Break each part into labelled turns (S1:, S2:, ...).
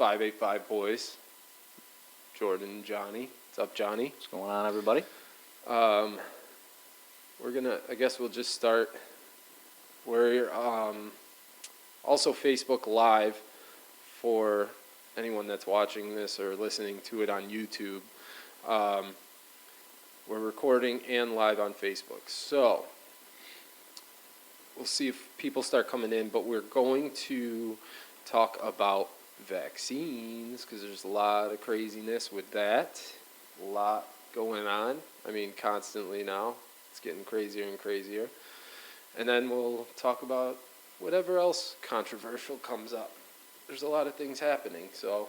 S1: 585 boys. Jordan and Johnny. What's up, Johnny?
S2: What's going on, everybody?
S1: I guess we'll just start. We're also Facebook Live for anyone that's watching this or listening to it on YouTube. We're recording and live on Facebook. So we'll see if people start coming in, but we're going to talk about vaccines because there's a lot of craziness with that. A lot going on. I mean, constantly now. It's getting crazier and crazier. And then we'll talk about whatever else controversial comes up. There's a lot of things happening. So,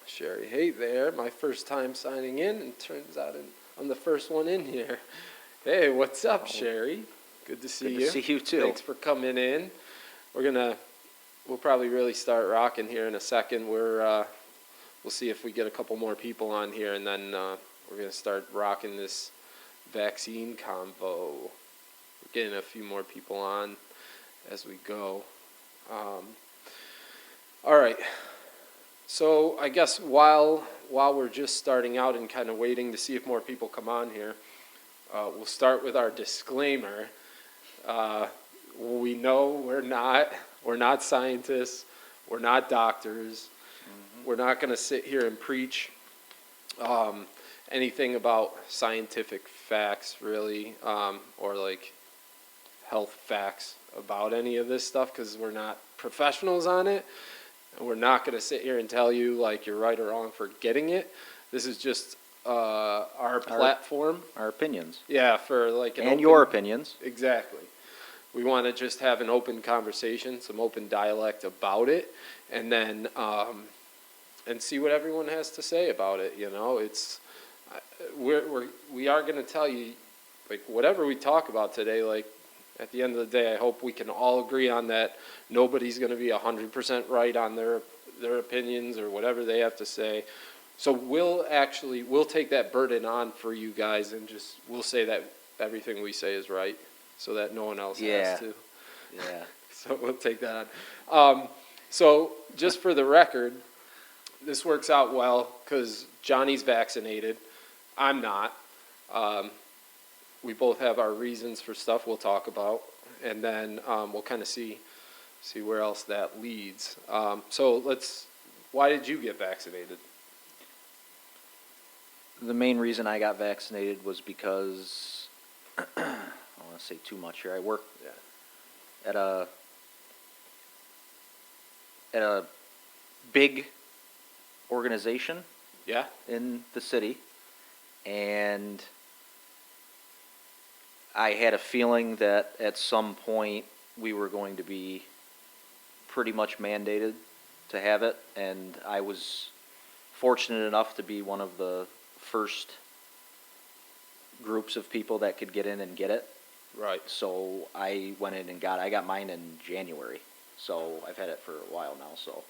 S1: Sherry, hey there. My first time signing in, and turns out I'm the first one in here. Hey, what's up, Sherry? Good to see you.
S2: Good to see you, too.
S1: Thanks for coming in. We'll probably really start rocking here in a second. We'll see if we get a couple more people on here, and then we're going to start rocking this vaccine convo. We're getting a few more people on as we go. All right. So I guess while we're just starting out and kind of waiting to see if more people come on here, we'll start with our disclaimer. We know we're not scientists, we're not doctors. We're not going to sit here and preach anything about scientific facts, really, or like health facts about any of this stuff, because we're not professionals on it, and we're not going to sit here and tell you like you're right or wrong for getting it. This is just our platform,
S2: our opinions.
S1: Yeah, for like
S2: your opinions.
S1: Exactly. We want to just have an open conversation, some open dialect about it, and then and see what everyone has to say about it. You know, we are going to tell you, like, whatever we talk about today, like, at the end of the day, I hope we can all agree on that. Nobody's going to be 100% right on their opinions or whatever they have to say. So we'll take that burden on for you guys, and we'll say that everything we say is right, so that no one else has to.
S2: Yeah.
S1: So we'll take that on. So just for the record, this works out well because Johnny's vaccinated. I'm not. We both have our reasons for stuff we'll talk about, and then we'll kind of see where else that leads. Why did you get vaccinated?
S2: The main reason I got vaccinated was because, I don't want to say too much here, I work at a big organization in the city, and I had a feeling that at some point we were going to be pretty much mandated to have it, and I was fortunate enough to be one of the first groups of people that could get in and get it.
S1: Right.
S2: So I went in and I got mine in January, so I've had it for a while now, so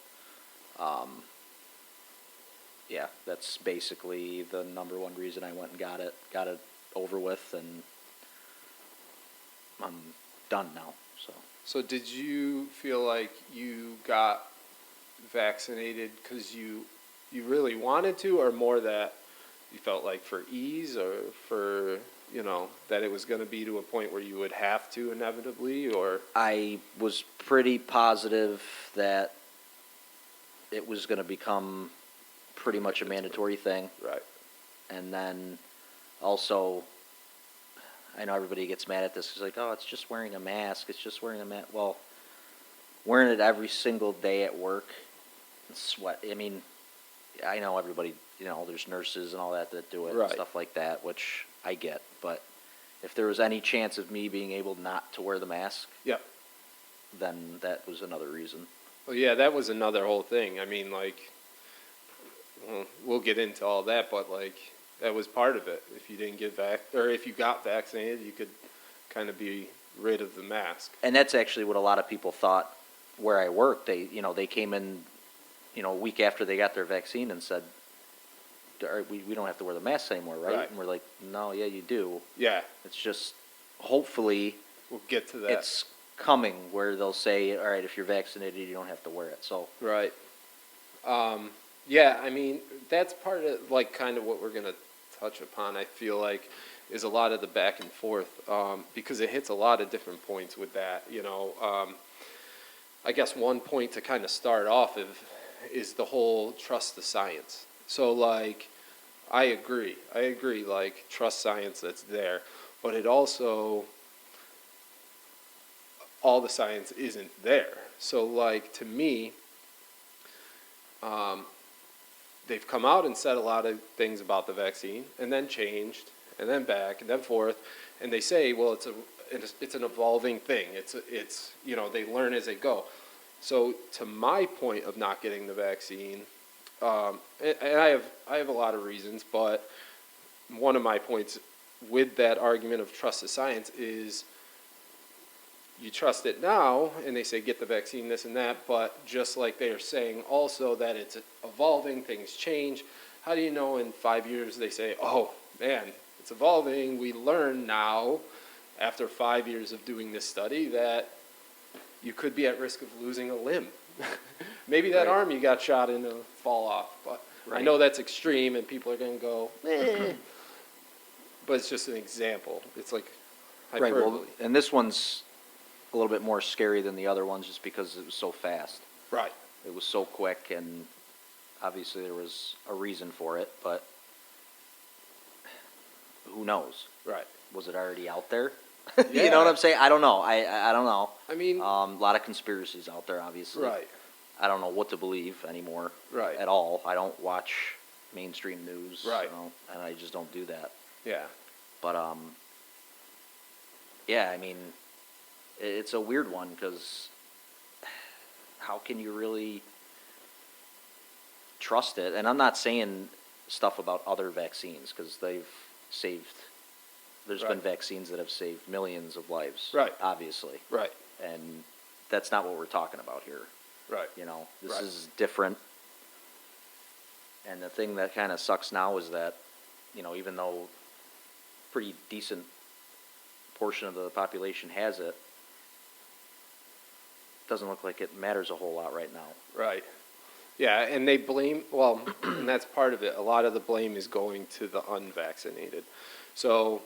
S2: yeah, that's basically the number one reason I went and got it over with, and I'm done now.
S1: So did you feel like you got vaccinated because you really wanted to, or more that you felt like for ease, or for, that it was going to be to a point where you would have to inevitably, or?
S2: I was pretty positive that it was going to become pretty much a mandatory thing.
S1: Right.
S2: And then also, I know everybody gets mad at this. It's like, oh, it's just wearing a mask. It's just wearing a mask. Well, wearing it every single day at work, sweat. I mean, I know everybody, there's nurses and all that do it and stuff like that, which I get. But if there was any chance of me being able not to wear the mask, then that was another reason.
S1: Well, yeah, that was another whole thing. I mean, like, we'll get into all that, but like, that was part of it. If you didn't get if you got vaccinated, you could kind of be rid of the mask.
S2: And that's actually what a lot of people thought where I worked. They came in, a week after they got their vaccine and said, we don't have to wear the mask anymore, right? And we're like, no, yeah, you do.
S1: Yeah.
S2: It's just, hopefully,
S1: we'll get to that.
S2: It's coming where they'll say, all right, if you're vaccinated, you don't have to wear it. So,
S1: Right. Yeah, I mean, that's part of, like, kind of what we're going to touch upon, I feel like, is a lot of the back and forth, because it hits a lot of different points with that, you know. I guess one point to kind of start off of is the whole trust the science. So, like, I agree, like, trust science that's there, but it also, all the science isn't there. So, like, to me, they've come out and said a lot of things about the vaccine, and then changed, and then back, and then forth, and they say, well, it's an evolving thing. It's you know, they learn as they go. So to my point of not getting the vaccine, and I have a lot of reasons, but one of my points with that argument of trust the science is you trust it now, and they say get the vaccine, this and that, but just like they are saying also that it's evolving, things change. How do you know in 5 years they say, oh man, it's evolving, we learn now, after 5 years of doing this study, that you could be at risk of losing a limb. Maybe that
S2: Right.
S1: arm you got shot in will fall off, but I
S2: Right.
S1: know that's extreme and people are going to go, eh. But it's just an example. It's like
S2: right.
S1: hyperbole.
S2: Well, and this one's a little bit more scary than the other ones just because it was so fast.
S1: Right.
S2: It was so quick, and obviously there was a reason for it, but who knows?
S1: Right.
S2: Was it already out there?
S1: Yeah.
S2: You know what I'm saying? I don't know. I don't know.
S1: I mean,
S2: A lot of conspiracies out there, obviously.
S1: right.
S2: I don't know what to believe anymore.
S1: Right.
S2: At all. I don't watch mainstream news.
S1: Right.
S2: You know, and I just don't do that.
S1: Yeah.
S2: But yeah. I mean, it's a weird one because how can you really trust it? And I'm not saying stuff about other vaccines because they've saved. There's been
S1: Right.
S2: vaccines that have saved millions of lives.
S1: Right.
S2: Obviously.
S1: Right.
S2: And that's not what we're talking about here.
S1: Right.
S2: You know, this
S1: Right.
S2: is different. And the thing that kind of sucks now is that, you know, even though pretty decent portion of the population has it, doesn't look like it matters a whole lot right now.
S1: Right. Yeah, and they blame, well, and that's part of it. A lot of the blame is going to the unvaccinated. So,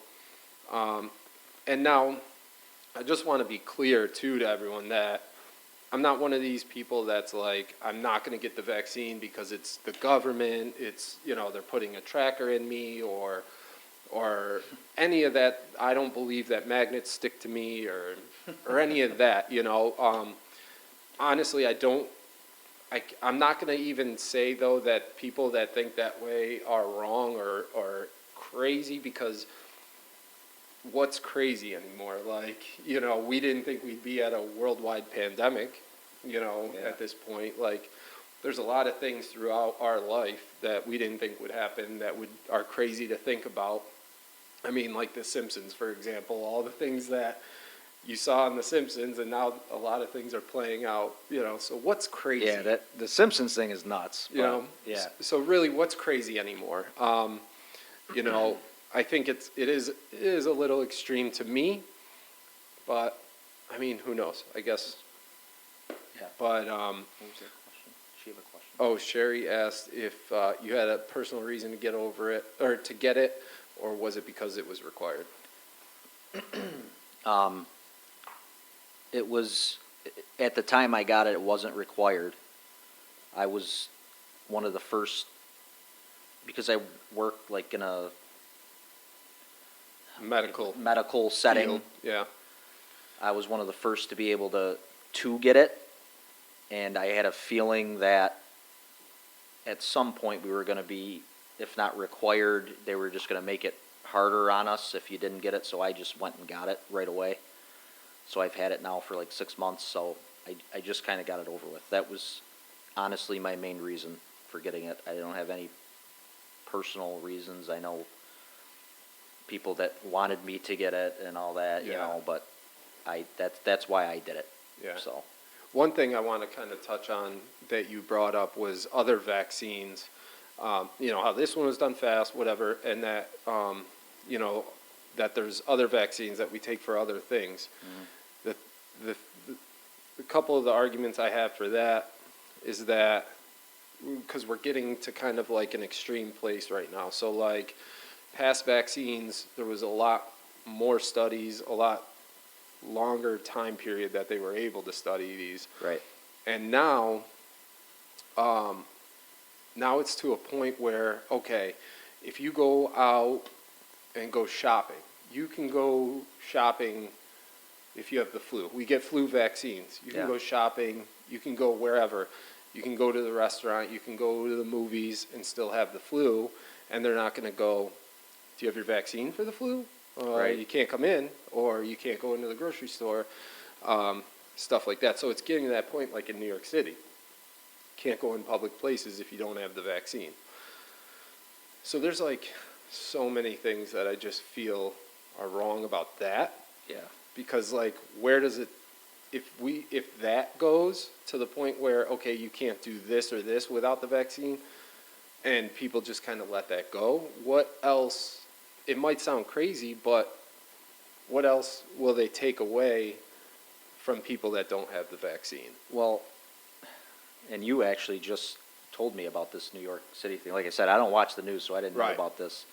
S1: and now, I just want to be clear, too, to everyone that I'm not one of these people that's like, I'm not going to get the vaccine because it's the government, it's, you know, they're putting a tracker in me or any of that. I don't believe that magnets stick to me or any of that, you know. Honestly, I'm not going to even say, though, that people that think that way are wrong or crazy, because what's crazy anymore? Like, you know, we didn't think we'd be at a worldwide pandemic, you know,
S2: Yeah.
S1: at this point. Like, there's a lot of things throughout our life that we didn't think would happen that are crazy to think about. I mean, like The Simpsons, for example, all the things that you saw in The Simpsons, and now a lot of things are playing out, you know, so what's crazy?
S2: Yeah, that the Simpsons thing is nuts.
S1: You
S2: but,
S1: know,
S2: yeah,
S1: so really, what's crazy anymore? You know, I think it is a little extreme to me, but I mean, who knows? I guess.
S2: yeah.
S1: But
S2: What was that question? She have a question.
S1: oh, Sherry asked if you had a personal reason to get over it or to get it, or was it because it was required?
S2: It was, at the time I got it, it wasn't required. I was one of the first, because I worked like in a
S1: Medical
S2: medical setting.
S1: field, yeah.
S2: I was one of the first to be able to get it, and I had a feeling that at some point we were going to be, if not required, they were just going to make it harder on us if you didn't get it, so I just went and got it right away. So I've had it now for like 6 months, so I just kind of got it over with. That was honestly my main reason for getting it. I don't have any personal reasons. I know people that wanted me to get it and all that, you
S1: Yeah.
S2: know, but that's why I did it.
S1: Yeah.
S2: So,
S1: One thing I want to kind of touch on that you brought up was other vaccines. You know, how this one was done fast, whatever, and that, you know, that there's other vaccines that we take for other things. The the, the couple of the arguments I have for that is that, because we're getting to kind of like an extreme place right now. So like past vaccines, there was a lot more studies, a lot longer time period that they were able to study these.
S2: Right.
S1: And now, now it's to a point where, okay, if you go out and go shopping, you can go shopping if you have the flu. We get flu vaccines. You can
S2: Yeah.
S1: go shopping, you can go wherever. You can go to the restaurant, you can go to the movies and still have the flu, and they're not going to go, do you have your vaccine for the flu?
S2: Right.
S1: You can't come in, or you can't go into the grocery store, stuff like that. So it's getting to that point like in New York City. Can't go in public places if you don't have the vaccine. So there's like so many things that I just feel are wrong about that,
S2: Yeah.
S1: because like where does it, if that goes to the point where, okay, you can't do this or this without the vaccine, and people just kind of let that go, what else, it might sound crazy, but what else will they take away from people that don't have the vaccine?
S2: Well, and you actually just told me about this New York City thing. Like I said, I don't watch the news, so I didn't know
S1: Right.
S2: about this.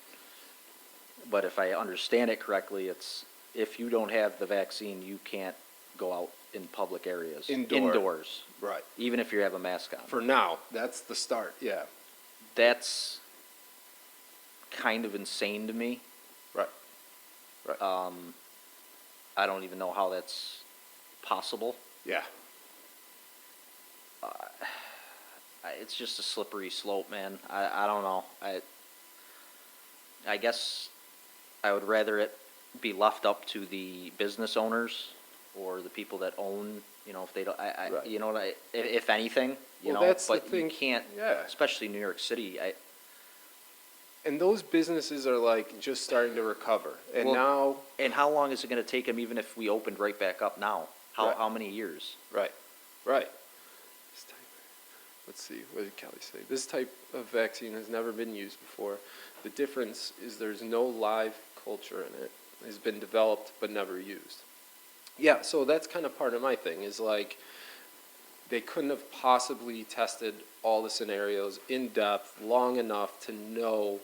S2: But if I understand it correctly, it's if you don't have the vaccine, you can't go out in public areas. Indoors.
S1: Right.
S2: Even if you have a mask on.
S1: For now, that's the start, yeah.
S2: That's kind of insane to me.
S1: Right. Right.
S2: I don't even know how that's possible.
S1: Yeah.
S2: It's just a slippery slope, man. I don't know. I guess I would rather it be left up to the business owners or the people that own, you know, if they don't,
S1: Right.
S2: you know what if anything, you
S1: Well,
S2: know,
S1: that's the
S2: but
S1: thing.
S2: you can't,
S1: Yeah.
S2: especially New York City.
S1: And those businesses are like just starting to recover. And
S2: Well,
S1: now,
S2: And how long is it going to take them, even if we opened right back up now?
S1: Right.
S2: How many years?
S1: right, right. This type, let's see, what did Kelly say? This type of vaccine has never been used before. The difference is there's no live culture in it. It's been developed but never used. Yeah, so that's kind of part of my thing is like they couldn't have possibly tested all the scenarios in depth long enough to know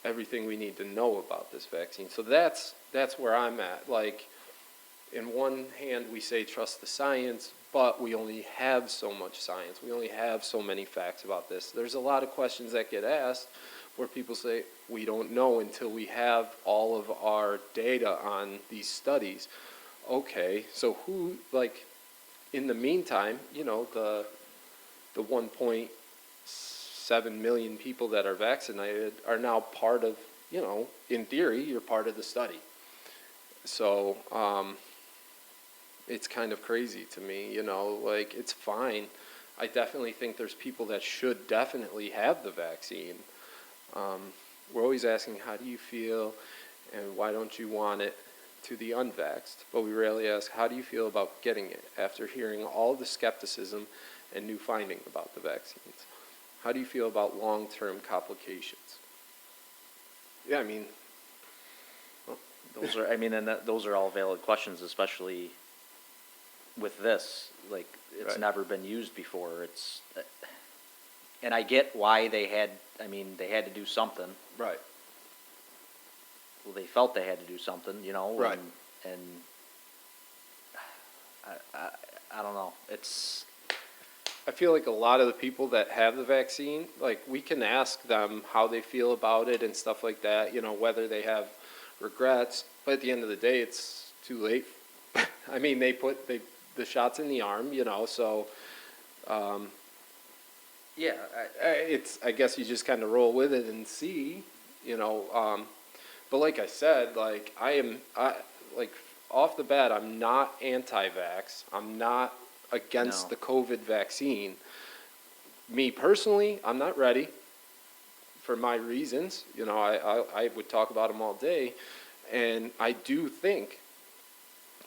S1: everything we need to know about this vaccine. So that's where I'm at. Like, in one hand, we say trust the science, but we only have so much science. We only have so many facts about this. There's a lot of questions that get asked where people say, we don't know until we have all of our data on these studies. Okay, so who, like, in the meantime, you know, the 1.7 million people that are vaccinated are now part of, you know, in theory, you're part of the study. So, it's kind of crazy to me, you know, like, it's fine. I definitely think there's people that should definitely have the vaccine. We're always asking, how do you feel, and why don't you want it, to the unvaxxed, but we rarely ask, how do you feel about getting it after hearing all the skepticism and new finding about the vaccines? How do you feel about long-term complications? Yeah, I mean,
S2: Those are, I mean, and those are all valid questions, especially with this. Like, it's
S1: Right.
S2: never been used before. And I get why they had to do something.
S1: right,
S2: Well, they felt they had to do something, you know.
S1: Right.
S2: And I don't know.
S1: I feel like a lot of the people that have the vaccine, like, we can ask them how they feel about it and stuff like that, you know, whether they have regrets, but at the end of the day, it's too late. I mean, they put the shots in the arm, you know, so,
S2: yeah.
S1: I guess you just kind of roll with it and see, you know, but like I said, like, like, off the bat, I'm not anti-vax. I'm not against
S2: No.
S1: the COVID vaccine. Me personally, I'm not ready for my reasons. You know, I would talk about them all day. And I do think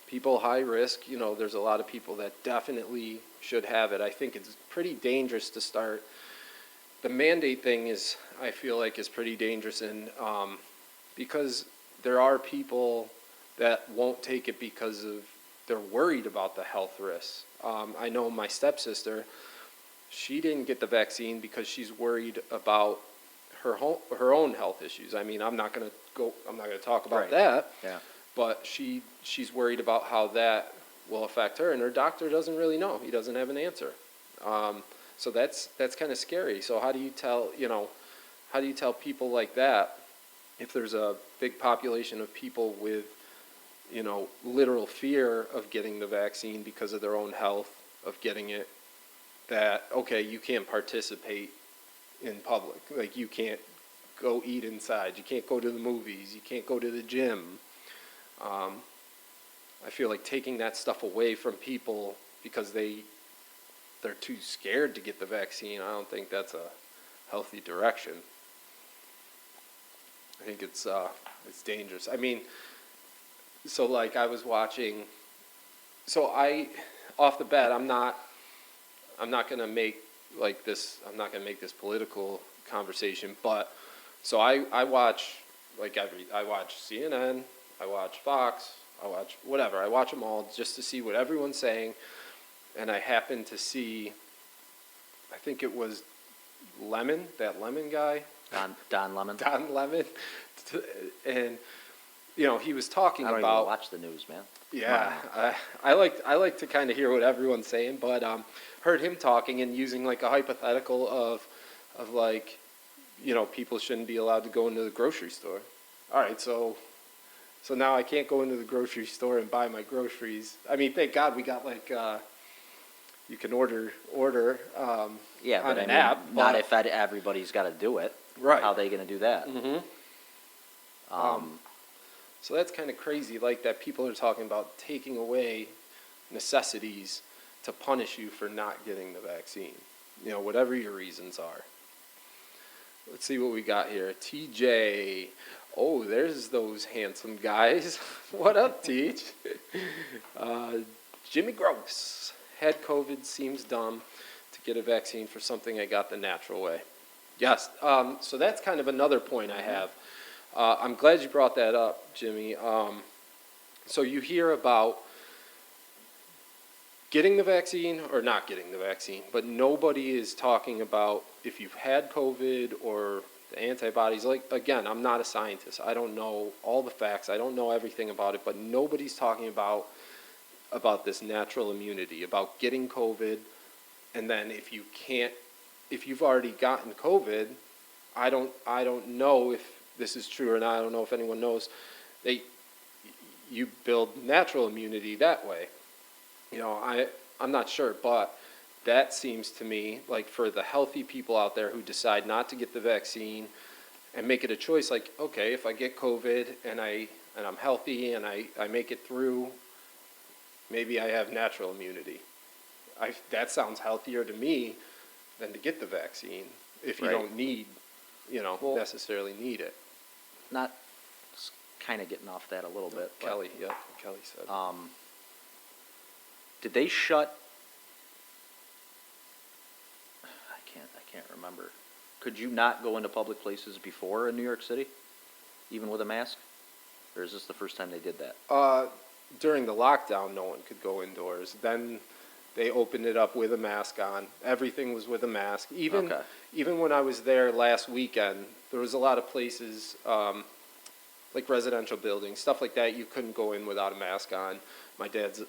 S1: people high risk, you know, there's a lot of people that definitely should have it. I think it's pretty dangerous to start. The mandate thing is, I feel like, is pretty dangerous, and because there are people that won't take it because of they're worried about the health risks. I know my stepsister, she didn't get the vaccine because she's worried about her own health issues. I mean, I'm not gonna talk about
S2: Right.
S1: that,
S2: Yeah.
S1: but she's worried about how that will affect her, and her doctor doesn't really know. He doesn't have an answer. So that's kind of scary. So how do you tell people like that, if there's a big population of people with, literal fear of getting the vaccine because of their own health, of getting it, that, okay, you can't participate in public. Like, you can't go eat inside. You can't go to the movies. You can't go to the gym. I feel like taking that stuff away from people because they're too scared to get the vaccine, I don't think that's a healthy direction. I think it's dangerous. I mean, so like I was watching, off the bat, I'm not gonna make I'm not gonna make this political conversation, but, so I watch, I watch CNN, I watch Fox, I watch whatever, I watch them all just to see what everyone's saying, and I happened to see, I think it was that Lemon guy,
S2: Don Lemon.
S1: Don Lemon, and, he was talking
S2: I don't
S1: about.
S2: even watch the news, man.
S1: Yeah, I like to kind of hear what everyone's saying, but heard him talking and using like a hypothetical of like, people shouldn't be allowed to go into the grocery store. All right, so now I can't go into the grocery store and buy my groceries. I mean, thank God we got like you can order
S2: Yeah,
S1: on
S2: but I
S1: an
S2: mean,
S1: app.
S2: not
S1: but-
S2: if everybody's got to do it.
S1: Right.
S2: How are they going to do that?
S1: Mm-hmm. So that's kind of crazy, like that people are talking about taking away necessities to punish you for not getting the vaccine. Whatever your reasons are. Let's see what we got here. TJ. Oh, there's those handsome guys. What up, Teach? Jimmy Gross. Had COVID, seems dumb to get a vaccine for something I got the natural way. Yes, so that's kind of another point I have. I'm glad you brought that up, Jimmy. So you hear about getting the vaccine or not getting the vaccine, but nobody is talking about if you've had COVID or the antibodies. Like, again, I'm not a scientist. I don't know all the facts. I don't know everything about it, but nobody's talking about this natural immunity, about getting COVID, and then if you've already gotten COVID, I don't know if this is true or not. I don't know if anyone knows. You build natural immunity that way. I'm not sure, but that seems to me like for the healthy people out there who decide not to get the vaccine and make it a choice, like, okay, if I get COVID and I'm healthy and I make it through, maybe I have natural immunity. That sounds healthier to me than to get the vaccine if you
S2: Right.
S1: don't need,
S2: Well-
S1: necessarily need it.
S2: Not kind of getting off that a little bit. but,
S1: Kelly said.
S2: Did they shut? I can't remember. Could you not go into public places before in New York City, even with a mask? Or is this the first time they did that?
S1: During the lockdown, no one could go indoors. Then they opened it up with a mask on. Everything was with a mask.
S2: Okay.
S1: Even when I was there last weekend, there was a lot of places, like residential buildings, stuff like that, you couldn't go in without a mask on. My dad's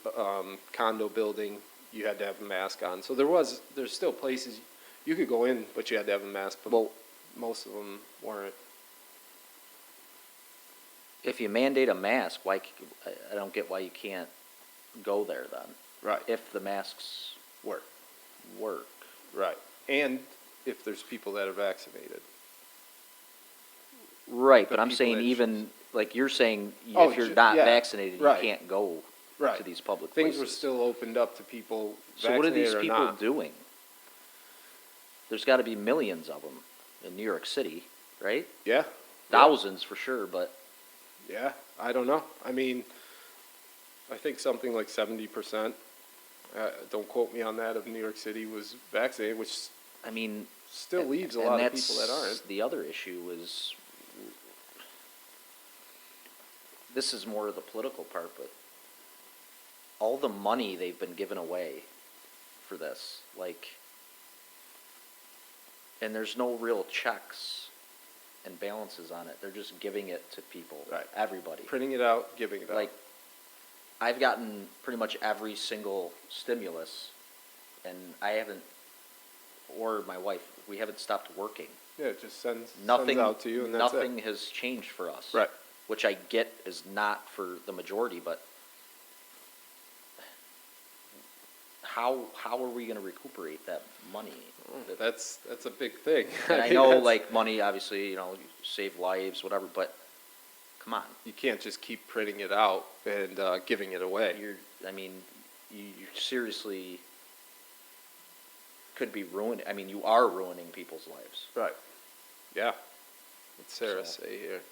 S1: condo building, you had to have a mask on. So there's still places you could go in, but you had to have a mask. But most of them weren't.
S2: If you mandate a mask, I don't get why you can't go there then.
S1: Right.
S2: If the masks
S1: Work.
S2: work.
S1: Right. And if there's people that are vaccinated.
S2: Right,
S1: The
S2: but I'm
S1: people
S2: saying
S1: that
S2: even, like you're saying,
S1: Oh,
S2: if you're
S1: ju-
S2: not
S1: yeah,
S2: vaccinated, you
S1: right.
S2: can't go
S1: Right.
S2: to these public
S1: Things
S2: places.
S1: were still opened up to people
S2: So what are
S1: vaccinated
S2: these
S1: or
S2: people
S1: not.
S2: doing? There's got to be millions of them in New York City, right?
S1: Yeah.
S2: Thousands for sure, but
S1: Yeah, I don't know. I mean, I think something like 70%, don't quote me on that, of New York City was vaccinated, which
S2: I mean,
S1: still
S2: and-
S1: leaves a
S2: and
S1: lot of people that
S2: that's
S1: aren't.
S2: The other issue is, this is more of the political part, but all the money they've been giving away for this, like, and there's no real checks and balances on it. They're just giving it to people,
S1: Right.
S2: everybody.
S1: Printing it out, giving it out.
S2: Like, I've gotten pretty much every single stimulus, and I haven't, or my wife, we haven't stopped working.
S1: Yeah, it just sends
S2: Nothing
S1: out to you, and that's
S2: nothing
S1: it.
S2: has changed for us.
S1: Right.
S2: Which I get is not for the majority, but how are we going to recuperate that money?
S1: That's a big thing.
S2: And I
S1: mean,
S2: know,
S1: that's-
S2: like, money, obviously, you save lives, whatever, but come on.
S1: you can't just keep printing it out and giving it away.
S2: You seriously could be ruining, you are ruining people's lives.
S1: Right. Yeah. What's Sarah
S2: So-
S1: say here?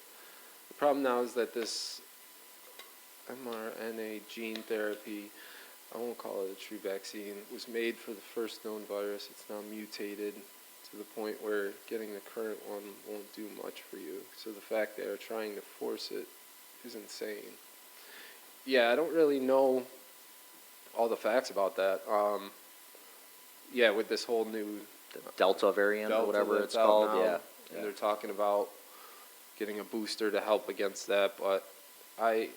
S1: The problem now is that this mRNA gene therapy, I won't call it a true vaccine, was made for the first known virus. It's now mutated to the point where getting the current one won't do much for you. So the fact they are trying to force it is insane. Yeah, I don't really know all the facts about that. Yeah, with this whole new
S2: The Delta variant, or
S1: Delta
S2: whatever
S1: that's
S2: it's
S1: out
S2: called,
S1: now,
S2: yeah.
S1: and they're talking about getting a booster to help against that, but I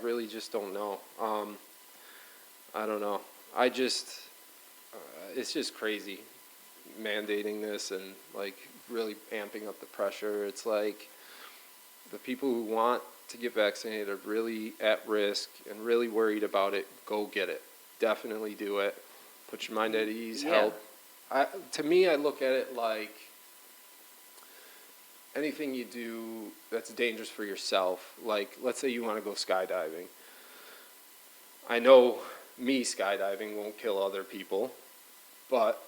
S1: really just don't know. I don't know. It's just crazy mandating this and like really amping up the pressure. It's like the people who want to get vaccinated are really at risk and really worried about it. Go get it. Definitely do it. Put your mind at ease.
S2: Yeah.
S1: Help. To me, I look at it like anything you do that's dangerous for yourself. Like, let's say you want to go skydiving. I know me skydiving won't kill other people, but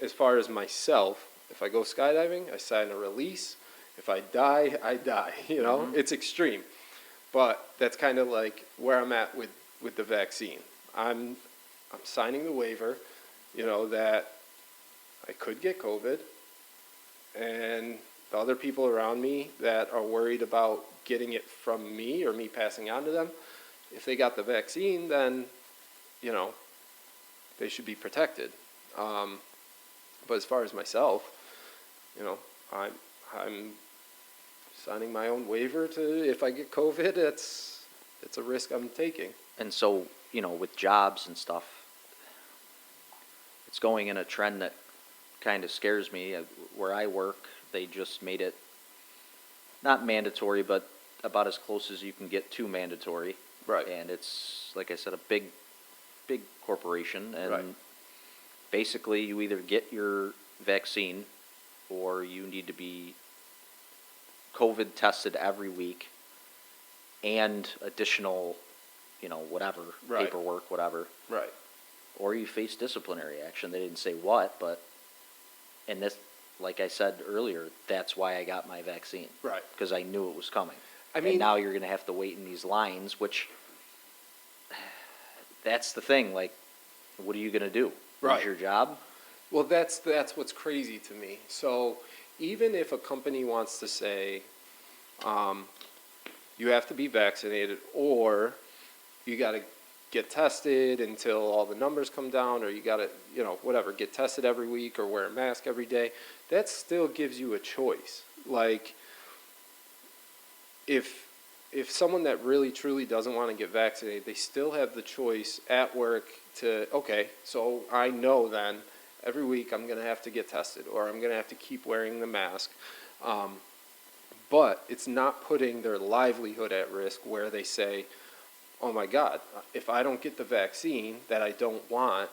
S1: as far as myself, if I go skydiving, I sign a release. If I die, I die. It's extreme. But that's kind of like where I'm at with the vaccine. I'm signing the waiver, that I could get COVID, and the other people around me that are worried about getting it from me or me passing on to them, if they got the vaccine, then, they should be protected. But as far as myself, I'm signing my own waiver to, if I get COVID, it's a risk I'm taking.
S2: And so, with jobs and stuff, it's going in a trend that kind of scares me. Where I work, they just made it not mandatory, but about as close as you can get to mandatory.
S1: Right.
S2: And it's, like I said, a big corporation. And
S1: Right.
S2: basically, you either get your vaccine or you need to be COVID tested every week and additional, whatever,
S1: Right.
S2: paperwork, whatever.
S1: Right.
S2: Or you face disciplinary action. They didn't say what, but, and this, like I said earlier, that's why I got my vaccine.
S1: Right.
S2: Because I knew it was coming.
S1: I mean-
S2: and now you're going to have to wait in these lines, which, that's the thing. Like, what are you going to do?
S1: Right.
S2: Lose your job?
S1: Well, that's what's crazy to me. So even if a company wants to say, you have to be vaccinated or you got to get tested until all the numbers come down, or you got to, whatever, get tested every week or wear a mask every day, that still gives you a choice. Like, if someone that really truly doesn't want to get vaccinated, they still have the choice at work to, okay, so I know then every week I'm going to have to get tested or I'm going to have to keep wearing the mask. But it's not putting their livelihood at risk where they say, oh my God, if I don't get the vaccine that I don't want,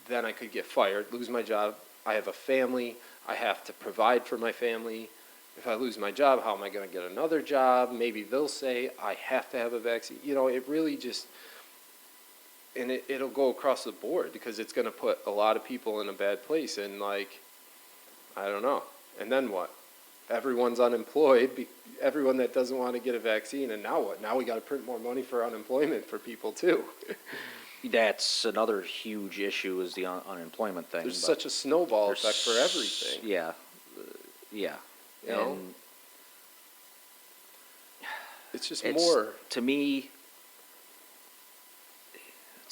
S1: then I could get fired, lose my job. I have a family. I have to provide for my family. If I lose my job, how am I going to get another job? Maybe they'll say I have to have a vaccine. It really just, and it'll go across the board because it's going to put a lot of people in a bad place. And like, I don't know. And then what? Everyone's unemployed, everyone that doesn't want to get a vaccine, and now what? Now we got to print more money for unemployment for people too.
S2: That's another huge issue is the unemployment thing.
S1: There's
S2: but
S1: such a snowball
S2: there's
S1: effect for everything.
S2: Yeah. Yeah.
S1: You know?
S2: And
S1: It's just
S2: it's,
S1: more.
S2: to me,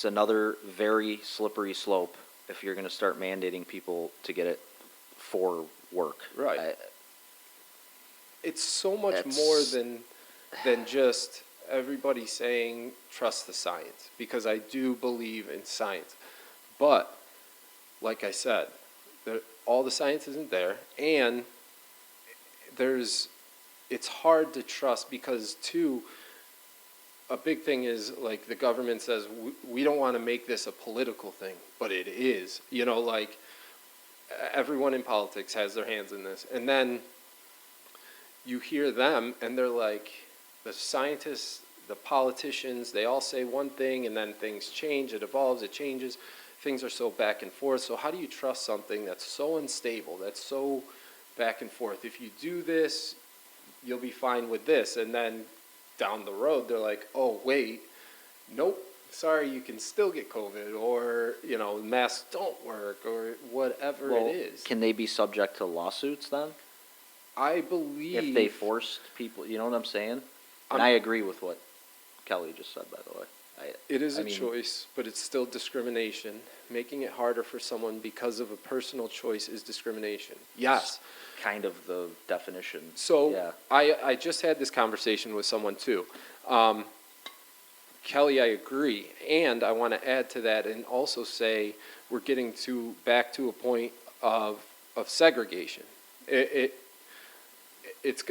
S2: it's another very slippery slope if you're gonna start mandating people to get it for work.
S1: Right. It's so much
S2: That's-
S1: more than just everybody saying trust the science, because I do believe in science. But like I said, all the science isn't there, and it's hard to trust because too, a big thing is like the government says we don't want to make this a political thing, but it is. You know, like everyone in politics has their hands in this, and then you hear them and they're like, the scientists, the politicians, they all say one thing and then things change, it evolves, it changes. Things are so back and forth. So how do you trust something that's so unstable, that's so back and forth? If you do this, you'll be fine with this. And then down the road, they're like, oh, wait, nope, sorry, you can still get COVID, or, you know, masks don't work, or whatever
S2: Well,
S1: it is.
S2: can they be subject to lawsuits then?
S1: I believe.
S2: If they forced people, you know what I'm saying? And
S1: I'm-
S2: I agree with what Kelly just said, by the way.
S1: It is
S2: I
S1: a
S2: mean-
S1: choice, but it's still discrimination. Making it harder for someone because of a personal choice is discrimination. Yes.
S2: Kind of the definition.
S1: So
S2: Yeah.
S1: I just had this conversation with someone too. Kelly, I agree. And I want to add to that and also say we're getting back to a point of segregation. It's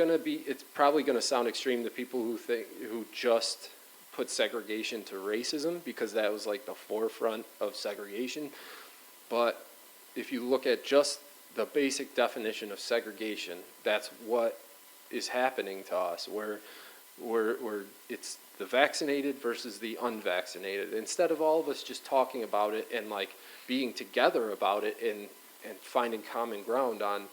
S1: probably going to sound extreme to people who just put segregation to racism, because that was like the forefront of segregation. But if you look at just the basic definition of segregation, that's what is happening to us, where it's the vaccinated versus the unvaccinated. Instead of all of us just talking about it and like being together about it and finding common ground on,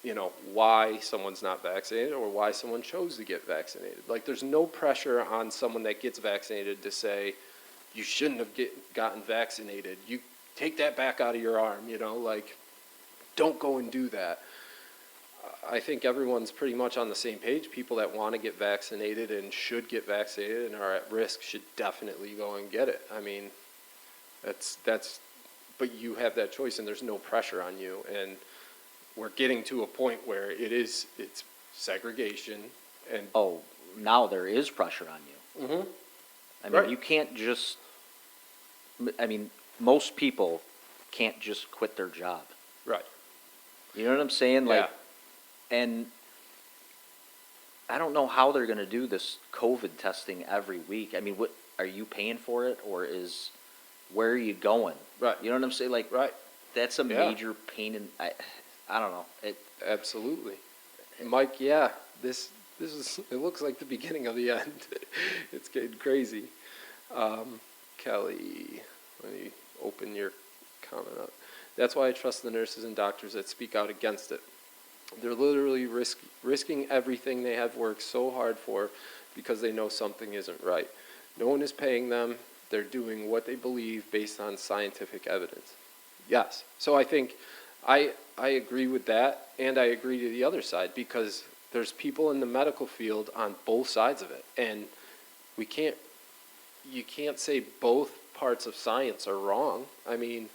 S1: you know, why someone's not vaccinated or why someone chose to get vaccinated. Like, there's no pressure on someone that gets vaccinated to say, you shouldn't have gotten vaccinated. You take that back out of your arm, you know, like, don't go and do that. I think everyone's pretty much on the same page. People that want to get vaccinated and should get vaccinated and are at risk should definitely go and get it. I mean, but you have that choice and there's no pressure on you. And we're getting to a point where it's segregation and.
S2: Oh, now there is pressure on you.
S1: Mhm.
S2: I mean,
S1: Right.
S2: you can't just, I mean, most people can't just quit their job.
S1: Right.
S2: You know what I'm saying? Like,
S1: Yeah.
S2: and I don't know how they're gonna do this COVID testing every week. I mean, what, are you paying for it, or where are you going?
S1: Right.
S2: You know what I'm saying? Like,
S1: Right.
S2: that's a
S1: Yeah.
S2: major pain in, I don't know.
S1: Absolutely. Mike, yeah, this is, it looks like the beginning of the end. It's getting crazy. Kelly, let me open your comment up. That's why I trust the nurses and doctors that speak out against it. They're literally risking everything they have worked so hard for because they know something isn't right. No one is paying them. They're doing what they believe based on scientific evidence. Yes. So I think I agree with that, and I agree to the other side, because there's people in the medical field on both sides of it, and you can't say both parts of science are wrong. I mean,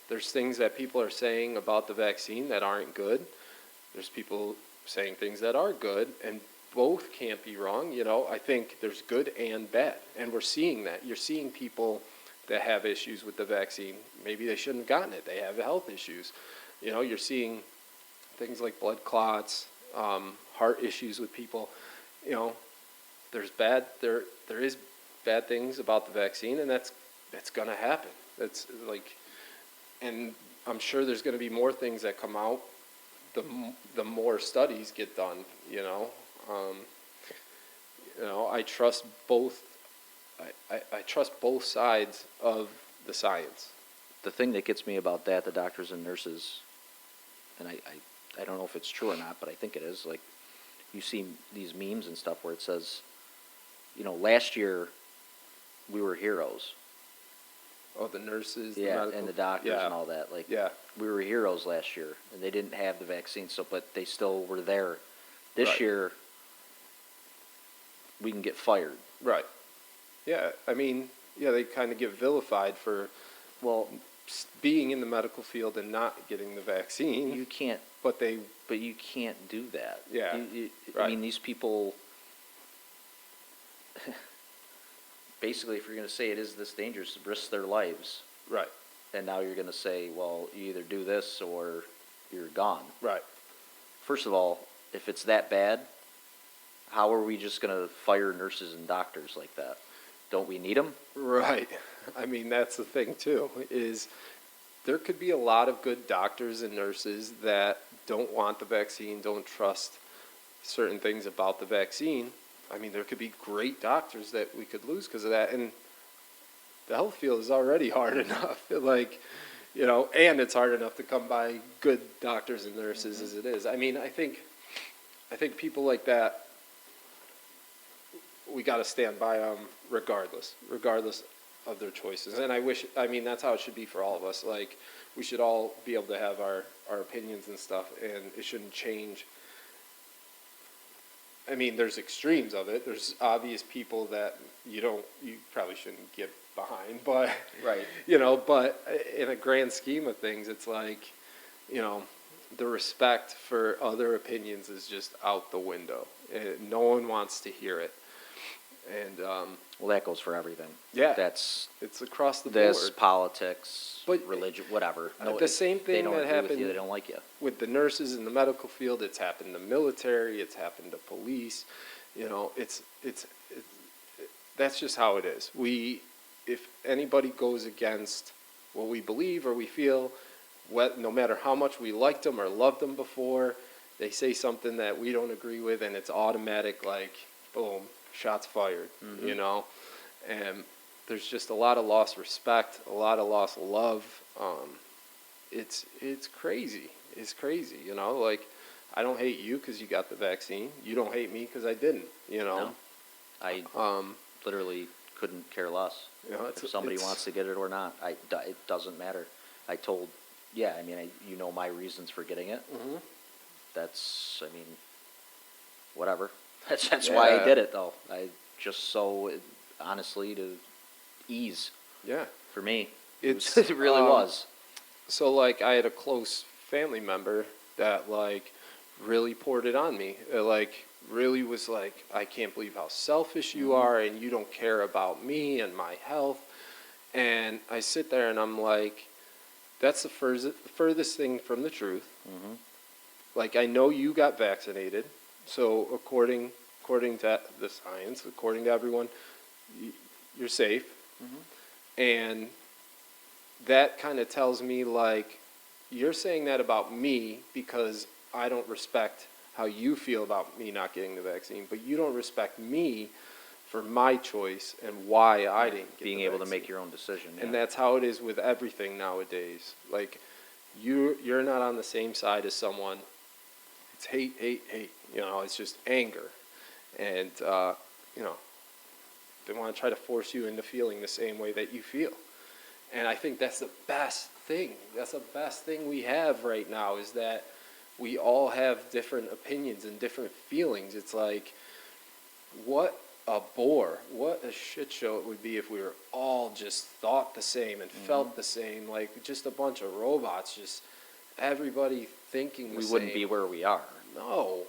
S1: there's things that people are saying about the vaccine that aren't good. There's people saying things that are good, and both can't be wrong. You know, I think there's good and bad, and we're seeing that. You're seeing people that have issues with the vaccine. Maybe they shouldn't have gotten it. They have health issues. You know, you're seeing things like blood clots, heart issues with people. You know, there is bad things about the vaccine, and that's going to happen. That's like, and I'm sure there's going to be more things that come out the more studies get done. You know, I trust both. I trust both sides of the science.
S2: The thing that gets me about that, the doctors and nurses, and I don't know if it's true or not, but I think it is, like, you see these memes and stuff where it says, you know, last year we were heroes.
S1: Oh, the nurses,
S2: Yeah,
S1: the medical,
S2: and the doctors
S1: yeah,
S2: and all that. Like,
S1: yeah,
S2: we were heroes last year, and they didn't have the vaccine, so, but they still were there. This
S1: Right.
S2: year, we can get fired.
S1: right. Yeah, I mean, yeah, they kind of get vilified for
S2: Well,
S1: being in the medical field and not getting the vaccine.
S2: you can't,
S1: But they,
S2: but you can't do that.
S1: Yeah,
S2: I
S1: right.
S2: mean, these people, basically, if you're gonna say it is this dangerous, risk their lives,
S1: right,
S2: and now you're gonna say, well, you either do this or you're gone.
S1: right.
S2: First of all, if it's that bad, how are we just gonna fire nurses and doctors like that? Don't we need them?
S1: Right. I mean, that's the thing too, is there could be a lot of good doctors and nurses that don't want the vaccine, don't trust certain things about the vaccine. I mean, there could be great doctors that we could lose because of that. And the health field is already hard enough. Like, you know, and it's hard enough to come by good doctors and nurses as it is. I mean, I think people like that, we got to stand by them regardless of their choices. And I mean, that's how it should be for all of us. Like, we should all be able to have our opinions and stuff, and it shouldn't change. I mean, there's extremes of it. There's obvious people that you probably shouldn't get behind, but,
S2: Right.
S1: you know, but in a grand scheme of things, it's like, you know, the respect for other opinions is just out the window. No one wants to hear it. And,
S2: Well, that goes for everything.
S1: Yeah.
S2: That's
S1: it's across the
S2: this,
S1: board.
S2: politics,
S1: But-
S2: religion, whatever.
S1: The same
S2: they
S1: thing
S2: don't
S1: that
S2: agree with you,
S1: happened
S2: they don't like you.
S1: with the nurses in the medical field, it's happened to military, it's happened to police. You know, that's just how it is. If anybody goes against what we believe or we feel, no matter how much we liked them or loved them before, they say something that we don't agree with, and it's automatic, like, boom, shots fired, you know? And there's just a lot of lost respect, a lot of lost love. It's crazy. It's crazy, you know? Like, I don't hate you because you got the vaccine. You don't hate me because I didn't, you know?
S2: No. I literally couldn't care less.
S1: You know,
S2: If somebody wants to get it or not, it doesn't matter. I told, yeah, I mean, you know my reasons for getting it.
S1: Mhm.
S2: That's, I mean, whatever. That's why I
S1: Yeah.
S2: did it, though. I just honestly, to ease
S1: Yeah.
S2: for me.
S1: It's,
S2: It really was.
S1: So, like, I had a close family member that, like, really poured it on me. Like, really was like, I can't believe how selfish you are, and you don't care about me and my health. And I sit there and I'm like, that's the furthest thing from the truth.
S2: Mhm.
S1: Like, I know you got vaccinated, so according to the science, according to everyone, you're safe. And that kind of tells me, like, you're saying that about me because I don't respect how you feel about me not getting the vaccine, but you don't respect me for my choice and why I didn't get
S2: Being
S1: the
S2: able to
S1: vaccine.
S2: make your own decision.
S1: And
S2: yeah.
S1: that's how it is with everything nowadays. Like, you're not on the same side as someone. It's hate. You know, it's just anger. And, you know, they want to try to force you into feeling the same way that you feel. And I think that's the best thing. That's the best thing we have right now, is that we all have different opinions and different feelings. It's like, what a bore, what a shit show it would be if we were all just thought the same and felt the same, like just a bunch of robots, just everybody thinking the
S2: We
S1: same.
S2: wouldn't be where we are.
S1: No.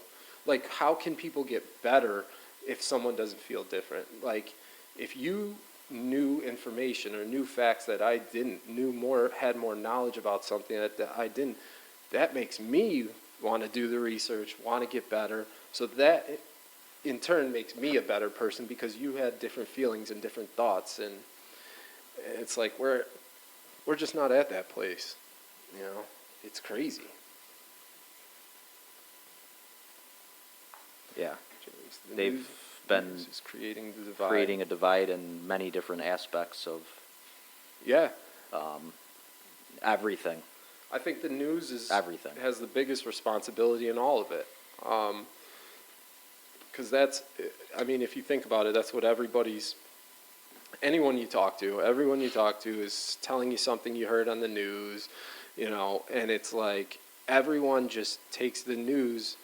S1: Like, how can people get better if someone doesn't feel different? Like, if you knew information or knew facts that I didn't, had more knowledge about something that I didn't, that makes me want to do the research, want to get better. So that, in turn, makes me a better person because you had different feelings and different thoughts. And it's like, we're just not at that place. You know, it's crazy.
S2: Yeah.
S1: The
S2: They've
S1: news
S2: been
S1: is creating the divide.
S2: creating a divide in many different aspects of
S1: Yeah.
S2: everything.
S1: I think the news
S2: Everything.
S1: has the biggest responsibility in all of it. Because I mean, if you think about it, that's what everyone you talk to is telling you something you heard on the news, you know, and it's like everyone just takes the news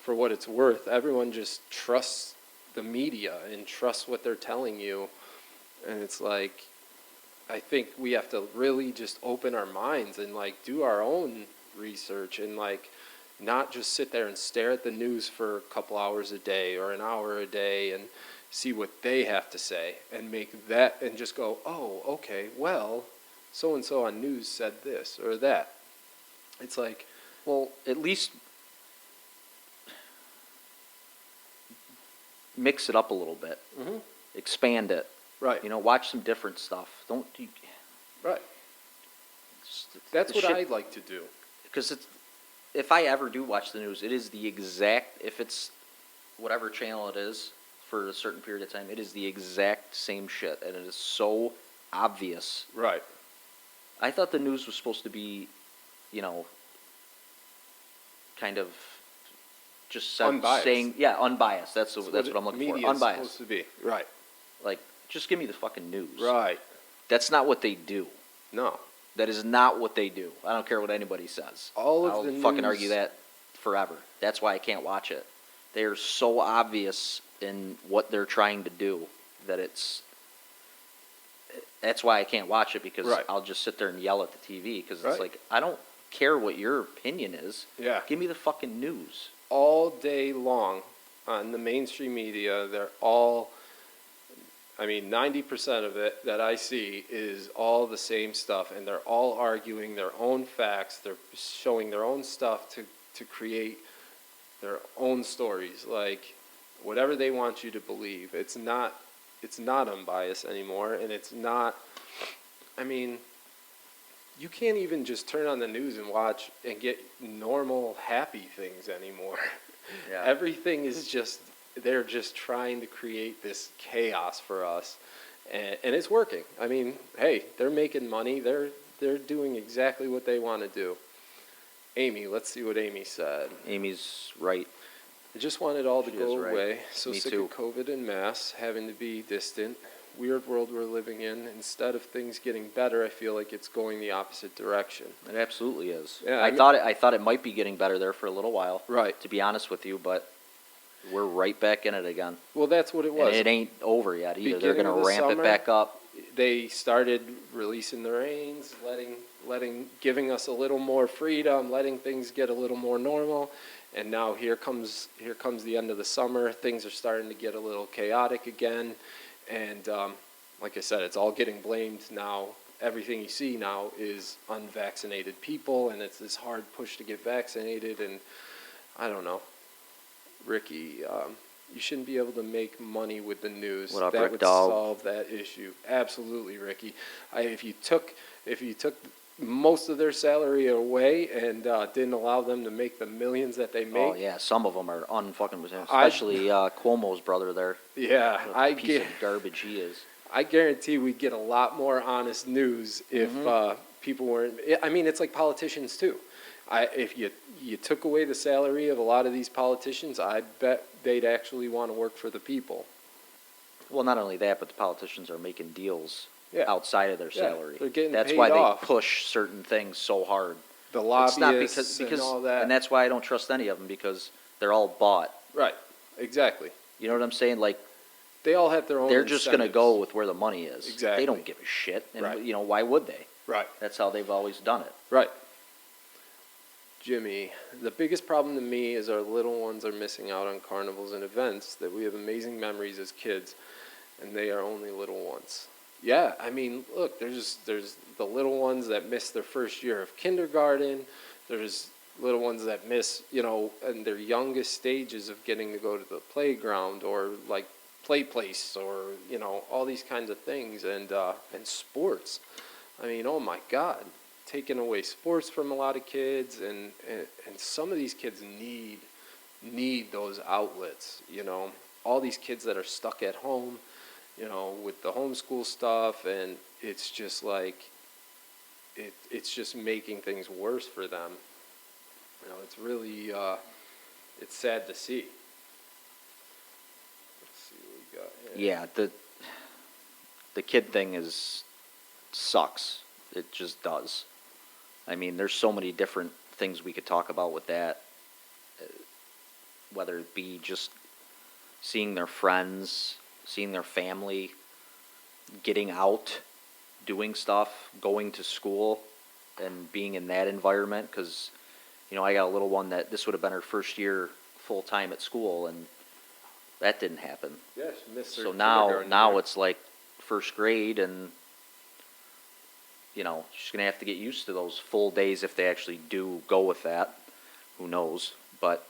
S1: for what it's worth. Everyone just trusts the media and trusts what they're telling you. And it's like, I think we have to really just open our minds and like do our own research and like not just sit there and stare at the news for a couple hours a day or an hour a day and see what they have to say and make that and just go, oh, okay, well, so and so on news said this or that. It's like,
S2: Well, at least mix it up a little bit.
S1: Mhm.
S2: Expand it.
S1: right,
S2: You know, watch some different stuff. Don't you,
S1: right.
S2: it's-
S1: That's
S2: the
S1: what
S2: shit-
S1: I'd like to do.
S2: Because it's, if I ever do watch the news, it is the exact, if it's whatever channel it is for a certain period of time, it is the exact same shit, and it is so obvious.
S1: Right.
S2: I thought the news was supposed to be, you know, kind of just
S1: Unbiased.
S2: saying, yeah, unbiased. That's what I'm looking for.
S1: Media is
S2: Unbiased.
S1: supposed to be. Right.
S2: Like, just give me the fucking news.
S1: Right.
S2: That's not what they do.
S1: No.
S2: That is not what they do. I don't care what anybody says.
S1: All of
S2: I'll
S1: the
S2: fucking
S1: news-
S2: argue that forever. That's why I can't watch it. They are so obvious in what they're trying to do that it's. That's why I can't watch it, because
S1: Right.
S2: I'll just sit there and yell at the TV, because it's
S1: Right.
S2: like, I don't care what your opinion is.
S1: Yeah.
S2: Give me the fucking news.
S1: All day long on the mainstream media, they're all, I mean, 90% of it that I see is all the same stuff, and they're all arguing their own facts. They're showing their own stuff to create their own stories, like whatever they want you to believe. It's not unbiased anymore, and it's not, I mean, you can't even just turn on the news and watch and get normal, happy things anymore.
S2: Yeah.
S1: Everything is just, they're just trying to create this chaos for us. And it's working. I mean, hey, they're making money. They're doing exactly what they want to do. Amy, let's see what Amy said.
S2: Amy's right.
S1: I just want it all to
S2: She
S1: go
S2: is right.
S1: away. So
S2: Me
S1: sick
S2: too.
S1: of COVID and masks, having to be distant. Weird world we're living in. Instead of things getting better, I feel like it's going the opposite direction.
S2: It absolutely is.
S1: Yeah,
S2: I
S1: I mean-
S2: thought it might be getting better there for a little while.
S1: Right.
S2: To be honest with you, but we're right back in it again.
S1: Well, that's what it
S2: And
S1: was.
S2: it ain't over yet either. They're
S1: Beginning
S2: going
S1: of
S2: to
S1: the
S2: ramp
S1: summer,
S2: it back up.
S1: They started releasing the reins, giving us a little more freedom, letting things get a little more normal. And now here comes the end of the summer. Things are starting to get a little chaotic again. And like I said, it's all getting blamed now. Everything you see now is unvaccinated people, and it's this hard push to get vaccinated. And I don't know, Ricky, you shouldn't be able to make money with the news.
S2: What up,
S1: that
S2: Rick
S1: would
S2: Dog?
S1: solve that issue. Absolutely, Ricky. If you took most of their salary away and didn't allow them to make the millions that they make,
S2: Oh yeah, some of them are unfucking, especially Cuomo's brother there.
S1: yeah,
S2: What a
S1: I
S2: piece
S1: get.
S2: of garbage he is.
S1: I guarantee we'd get a lot more honest news if people weren't. I mean, it's like politicians too. If you took away the salary of a lot of these politicians, I bet they'd actually want to work for the people.
S2: Well, not only that, but the politicians are making deals
S1: Yeah.
S2: outside of their
S1: Yeah,
S2: salary.
S1: they're getting
S2: That's
S1: paid
S2: why
S1: off.
S2: they push certain things so hard.
S1: The
S2: It's not
S1: lobbyists and all that.
S2: and that's why I don't trust any of them, because they're all bought.
S1: Right, exactly.
S2: You know what I'm saying? Like,
S1: They all have their own.
S2: they're just going to
S1: incentives.
S2: go with where the money is.
S1: Exactly.
S2: They don't give a shit. And,
S1: Right.
S2: why would they?
S1: Right,
S2: That's how they've always done it.
S1: right. Jimmy, the biggest problem to me is our little ones are missing out on carnivals and events that we have amazing memories as kids, and they are only little ones. Yeah, I mean, look, there's the little ones that miss their first year of kindergarten. There's little ones that miss, in their youngest stages of getting to go to the playground or like play place or all these kinds of things and sports. I mean, oh my God, taking away sports from a lot of kids and some of these kids need those outlets. All these kids that are stuck at home, with the homeschool stuff, and it's just like it's just making things worse for them. It's really it's sad to see. Let's see what we got here.
S2: Yeah, the kid thing sucks. It just does. I mean, there's so many different things we could talk about with that. Whether it be just seeing their friends, seeing their family, getting out, doing stuff, going to school, and being in that environment. Because, I got a little one that this would have been her first year full time at school, and that didn't happen.
S1: Yeah, she missed her
S2: So now
S1: kindergarten.
S2: it's like first grade, and she's gonna have to get used to those full days if they actually do go with that. Who knows? But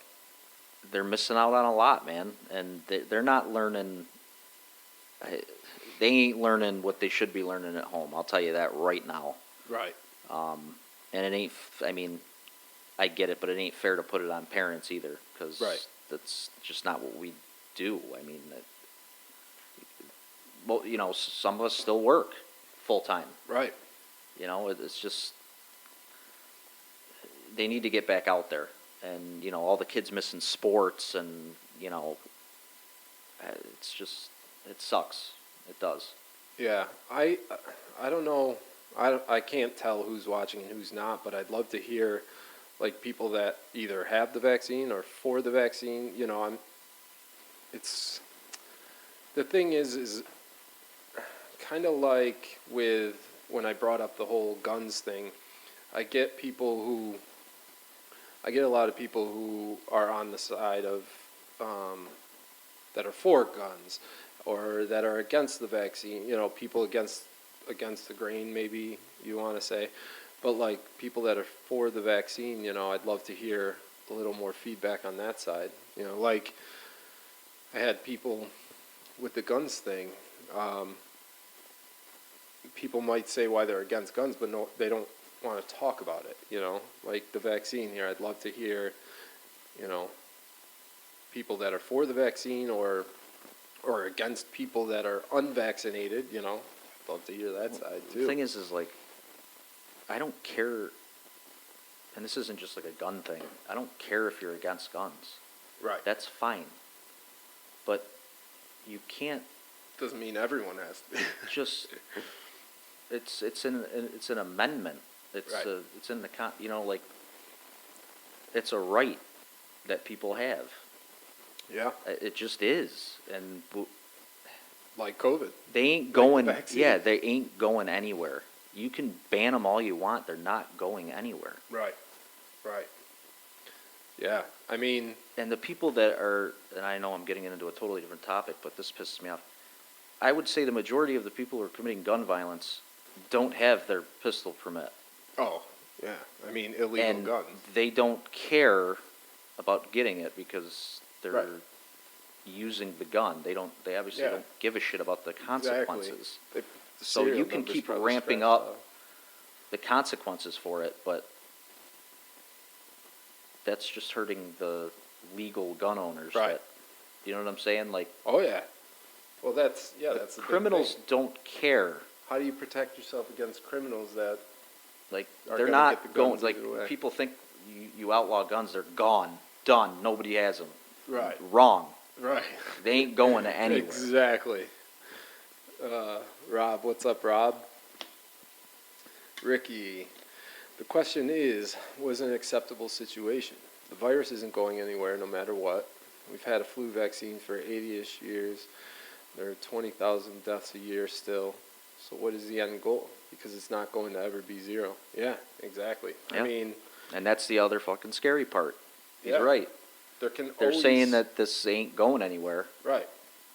S2: they're missing out on a lot, man, and they're not learning. They ain't learning what they should be learning at home. I'll tell you that right now.
S1: Right.
S2: And it ain't. I mean, I get it, but it ain't fair to put it on parents either, because
S1: Right.
S2: that's just not what we do. I mean, some of us still work full time.
S1: Right.
S2: It's just they need to get back out there, and all the kids missing sports, and it's just it sucks. It does.
S1: Yeah, I don't know. I can't tell who's watching and who's not, but I'd love to hear, like, people that either have the vaccine or for the vaccine. It's the thing is kind of like with when I brought up the whole guns thing. I get a lot of people who are on the side of that are for guns, or that are against the vaccine. People against the grain, maybe you want to say, but like people that are for the vaccine. I'd love to hear a little more feedback on that side. Like I had people with the guns thing. People might say why they're against guns, but no, they don't want to talk about it. Like the vaccine here. I'd love to hear, people that are for the vaccine or against people that are unvaccinated. I'd love to hear that side too.
S2: The thing is like, I don't care, and this isn't just like a gun thing. I don't care if you're against guns.
S1: Right.
S2: That's fine. But you can't
S1: Doesn't mean everyone has to be.
S2: just. It's an amendment. It's
S1: Right.
S2: It's in the like. It's a right that people have.
S1: Yeah.
S2: It just is, and
S1: Like COVID.
S2: they ain't
S1: Like the
S2: going.
S1: vaccine.
S2: Yeah, they ain't going anywhere. You can ban them all you want. They're not going anywhere.
S1: Right. Right. Yeah. I mean,
S2: And the people that are, and I know I'm getting into a totally different topic, but this pisses me off. I would say the majority of the people who are committing gun violence don't have their pistol permit.
S1: oh, yeah. I mean, illegal
S2: And
S1: guns.
S2: they don't care about getting it because they're
S1: Right.
S2: using the gun. They obviously
S1: Yeah.
S2: don't give a shit about the consequences.
S1: They- the
S2: So
S1: serial
S2: you can
S1: numbers
S2: keep
S1: probably
S2: ramping
S1: scratched
S2: up
S1: off.
S2: the consequences for it, but that's just hurting the legal gun owners.
S1: Right.
S2: You know what I'm saying? Like,
S1: Oh, yeah. Well, that's the big
S2: criminals
S1: thing.
S2: don't care.
S1: How do you protect yourself against criminals that
S2: Like,
S1: Are
S2: they're
S1: gonna get the
S2: not going,
S1: guns
S2: like,
S1: either way.
S2: people think you outlaw guns, they're gone, done, nobody has them.
S1: Right.
S2: Wrong.
S1: Right.
S2: They ain't going anywhere.
S1: Exactly. Rob, what's up, Rob? Ricky, the question is, was an acceptable situation? The virus isn't going anywhere no matter what. We've had a flu vaccine for 80-ish years. There are 20,000 deaths a year still. So what is the end goal? Because it's not going to ever be zero. Yeah, exactly.
S2: Yeah.
S1: I mean,
S2: And that's the other fucking scary part. He's
S1: Yeah.
S2: right.
S1: there can
S2: They're
S1: always...
S2: saying that this ain't going anywhere.
S1: Right,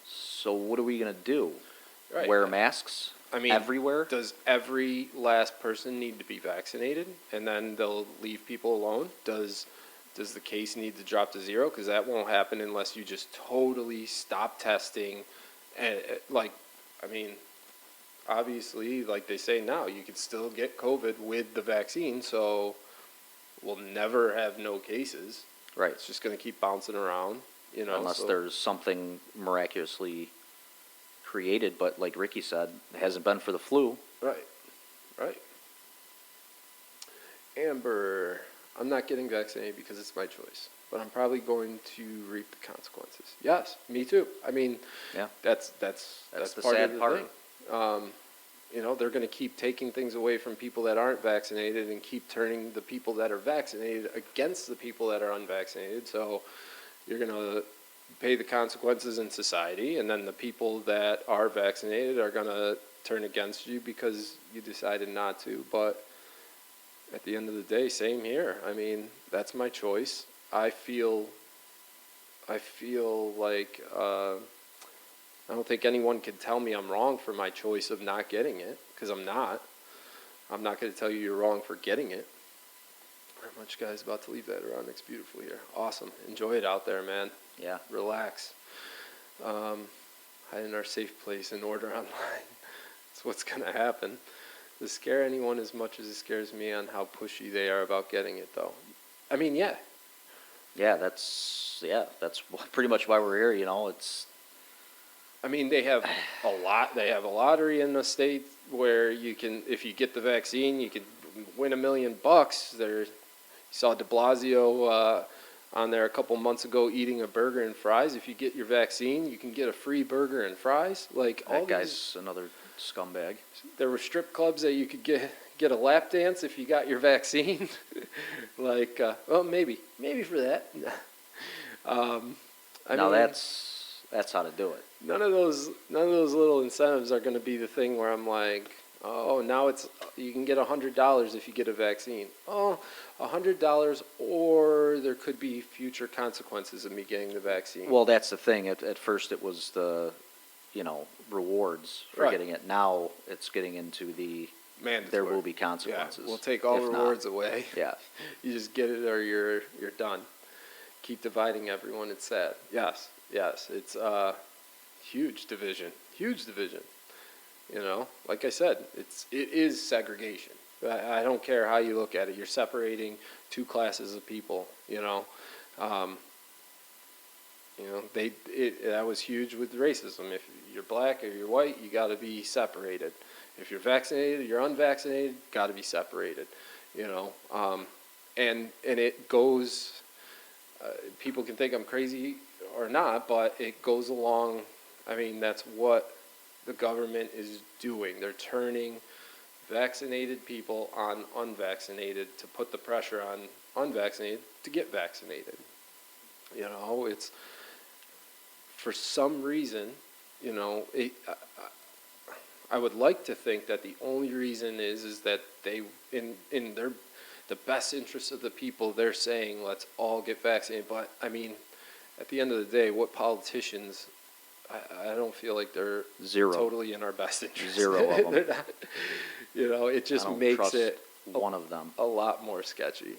S2: So what are we gonna do?
S1: right.
S2: Wear masks
S1: I mean,
S2: everywhere?
S1: Does every last person need to be vaccinated, and then they'll leave people alone? Does the case need to drop to zero? Because that won't happen unless you just totally stop testing. And I mean, obviously, like they say now, you could still get COVID with the vaccine, so we'll never have no cases.
S2: Right.
S1: It's just going to keep bouncing around,
S2: Unless
S1: so-
S2: there's something miraculously created, but like Ricky said, it hasn't been for the flu.
S1: Right, right. Amber, I'm not getting vaccinated because it's my choice, but I'm probably going to reap the consequences. Yes, me too. I mean,
S2: Yeah.
S1: that's
S2: the
S1: part
S2: sad
S1: of the
S2: part.
S1: thing. They're going to keep taking things away from people that aren't vaccinated and keep turning the people that are vaccinated against the people that are unvaccinated. So you're going to pay the consequences in society, and then the people that are vaccinated are going to turn against you because you decided not to. But at the end of the day, same here. I mean, that's my choice. I feel like I don't think anyone can tell me I'm wrong for my choice of not getting it, because I'm not. I'm not going to tell you you're wrong for getting it. Not much, guys. About to leave that aeronautics beautiful here. Awesome. Enjoy it out there, man.
S2: Yeah.
S1: Relax. Hide in our safe place and order online. That's what's going to happen. Does it scare anyone as much as it scares me on how pushy they are about getting it, though? I mean, yeah.
S2: That's pretty much why we're here. You know, it's
S1: I mean, they have a lot. They have a lottery in the state where you can, if you get the vaccine, you can win $1 million. You saw De Blasio on there a couple months ago eating a burger and fries. If you get your vaccine, you can get a free burger and fries. Like all
S2: that guy's another scumbag.
S1: There were strip clubs that you could get a lap dance if you got your vaccine. Like, well, maybe for that. I
S2: Now
S1: mean,
S2: that's how to do it.
S1: none of those little incentives are going to be the thing where I'm like, oh, now you can get $100 if you get a vaccine. Oh, $100, or there could be future consequences of me getting the vaccine.
S2: Well, that's the thing. At first, it was the, rewards for
S1: Right.
S2: getting it. Now it's getting into the
S1: Mandatory.
S2: there will be consequences.
S1: Yeah, we'll take all
S2: if not.
S1: rewards away.
S2: Yeah.
S1: You just get it or you're done. Keep dividing everyone. It's sad. Yes. It's huge division. Like I said, it is segregation. I don't care how you look at it. You're separating two classes of people. That was huge with racism. If you're black or you're white, you got to be separated. If you're vaccinated, you're unvaccinated, got to be separated. And it goes. People can think I'm crazy or not, but it goes along. I mean, that's what the government is doing. They're turning vaccinated people on unvaccinated to put the pressure on unvaccinated to get vaccinated. It's for some reason, I would like to think that the only reason is that they, in the best interest of the people, they're saying let's all get vaccinated. But I mean, at the end of the day, what politicians? I don't feel like they're
S2: Zero.
S1: totally in our best interest.
S2: Zero of them.
S1: They're not, it just
S2: I don't
S1: makes
S2: trust
S1: it
S2: one of them.
S1: a lot more sketchy,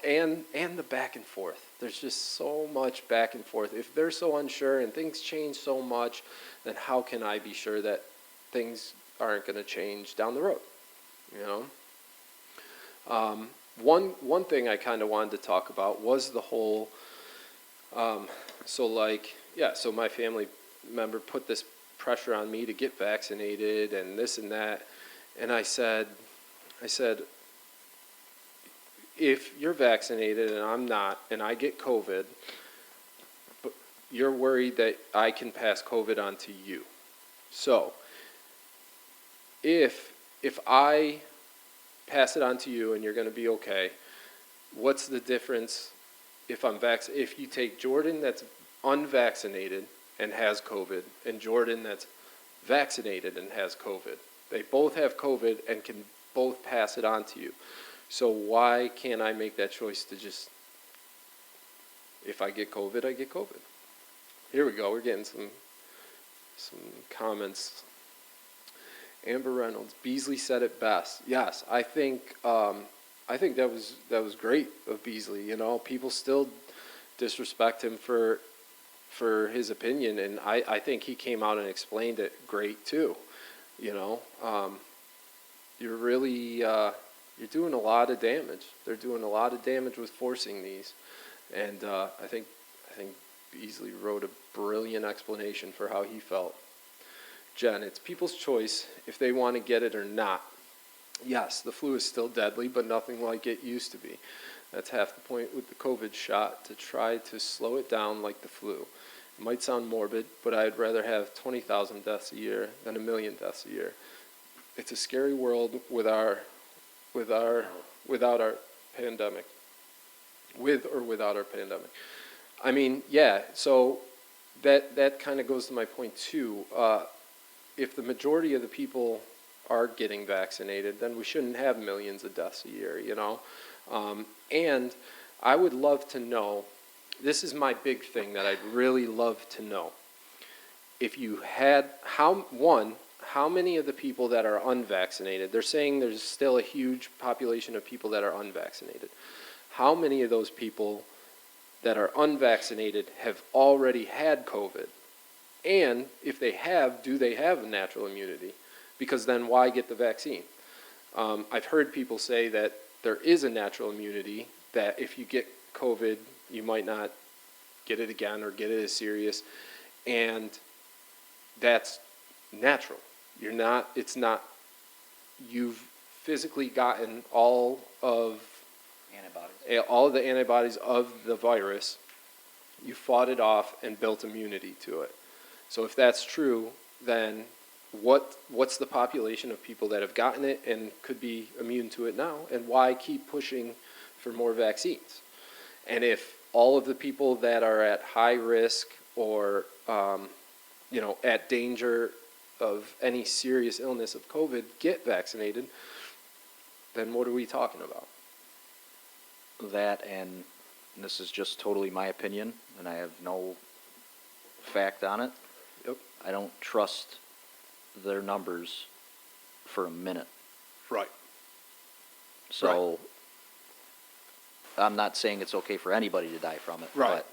S1: and the back and forth. There's just so much back and forth. If they're so unsure and things change so much, then how can I be sure that things aren't going to change down the road? One thing I kind of wanted to talk about was the whole. So my family member put this pressure on me to get vaccinated and this and that, and I said, if you're vaccinated and I'm not, and I get COVID, but you're worried that I can pass COVID on to you. So if I pass it on to you and you're going to be okay, what's the difference if you take Jordan that's unvaccinated and has COVID and Jordan that's vaccinated and has COVID? They both have COVID and can both pass it on to you. So why can't I make that choice to just, if I get COVID, I get COVID? Here we go. We're getting some comments. Amber Reynolds, Beasley said it best. Yes, I think that was great of Beasley. People still disrespect him for his opinion, and I think he came out and explained it great too. You're really you're doing a lot of damage. They're doing a lot of damage with forcing these, and I think Beasley wrote a brilliant explanation for how he felt. Jen, it's people's choice if they want to get it or not. Yes, the flu is still deadly, but nothing like it used to be. That's half the point with the COVID shot, to try to slow it down like the flu. It might sound morbid, but I'd rather have 20,000 deaths a year than 1 million deaths a year. It's a scary world without our pandemic. With or without our pandemic. I mean, yeah, so that kind of goes to my point too. if the majority of the people are getting vaccinated, then we shouldn't have millions of deaths a year, you know? And I would love to know, this is my big thing that I'd really love to know. If you had, how many of the people that are unvaccinated, they're saying there's still a huge population of people that are unvaccinated. How many of those people that are unvaccinated have already had COVID? And if they have, do they have a natural immunity? Because then why get the vaccine? I've heard people say that there is a natural immunity, that if you get COVID, you might not get it again or get it as serious. And that's natural. You've physically gotten all of the antibodies of the virus. You fought it off and built immunity to it. So if that's true, then what's the population of people that have gotten it and could be immune to it now, and why keep pushing for more vaccines? And if all of the people that are at high risk or at danger of any serious illness of COVID get vaccinated, then what are we talking about?
S2: That, and this is just totally my opinion, and I have no fact on it.
S1: Yep.
S2: I don't trust their numbers for a minute.
S1: Right.
S2: So I'm not saying it's okay for anybody to die from it,
S1: Right.
S2: but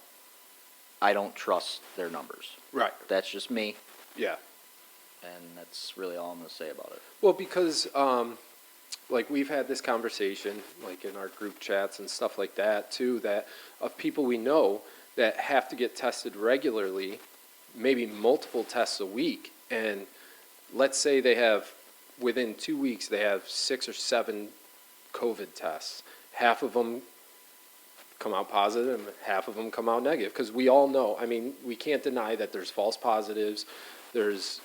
S2: I don't trust their numbers.
S1: Right.
S2: That's just me,
S1: Yeah.
S2: and that's really all I'm going to say about it.
S1: Well, because like we've had this conversation, like in our group chats and stuff like that too, that of people we know that have to get tested regularly, maybe multiple tests a week, and let's say they have, within 2 weeks, they have 6 or 7 COVID tests. Half of them come out positive and half of them come out negative, because we all know, I mean, we can't deny that there's false positives, there's,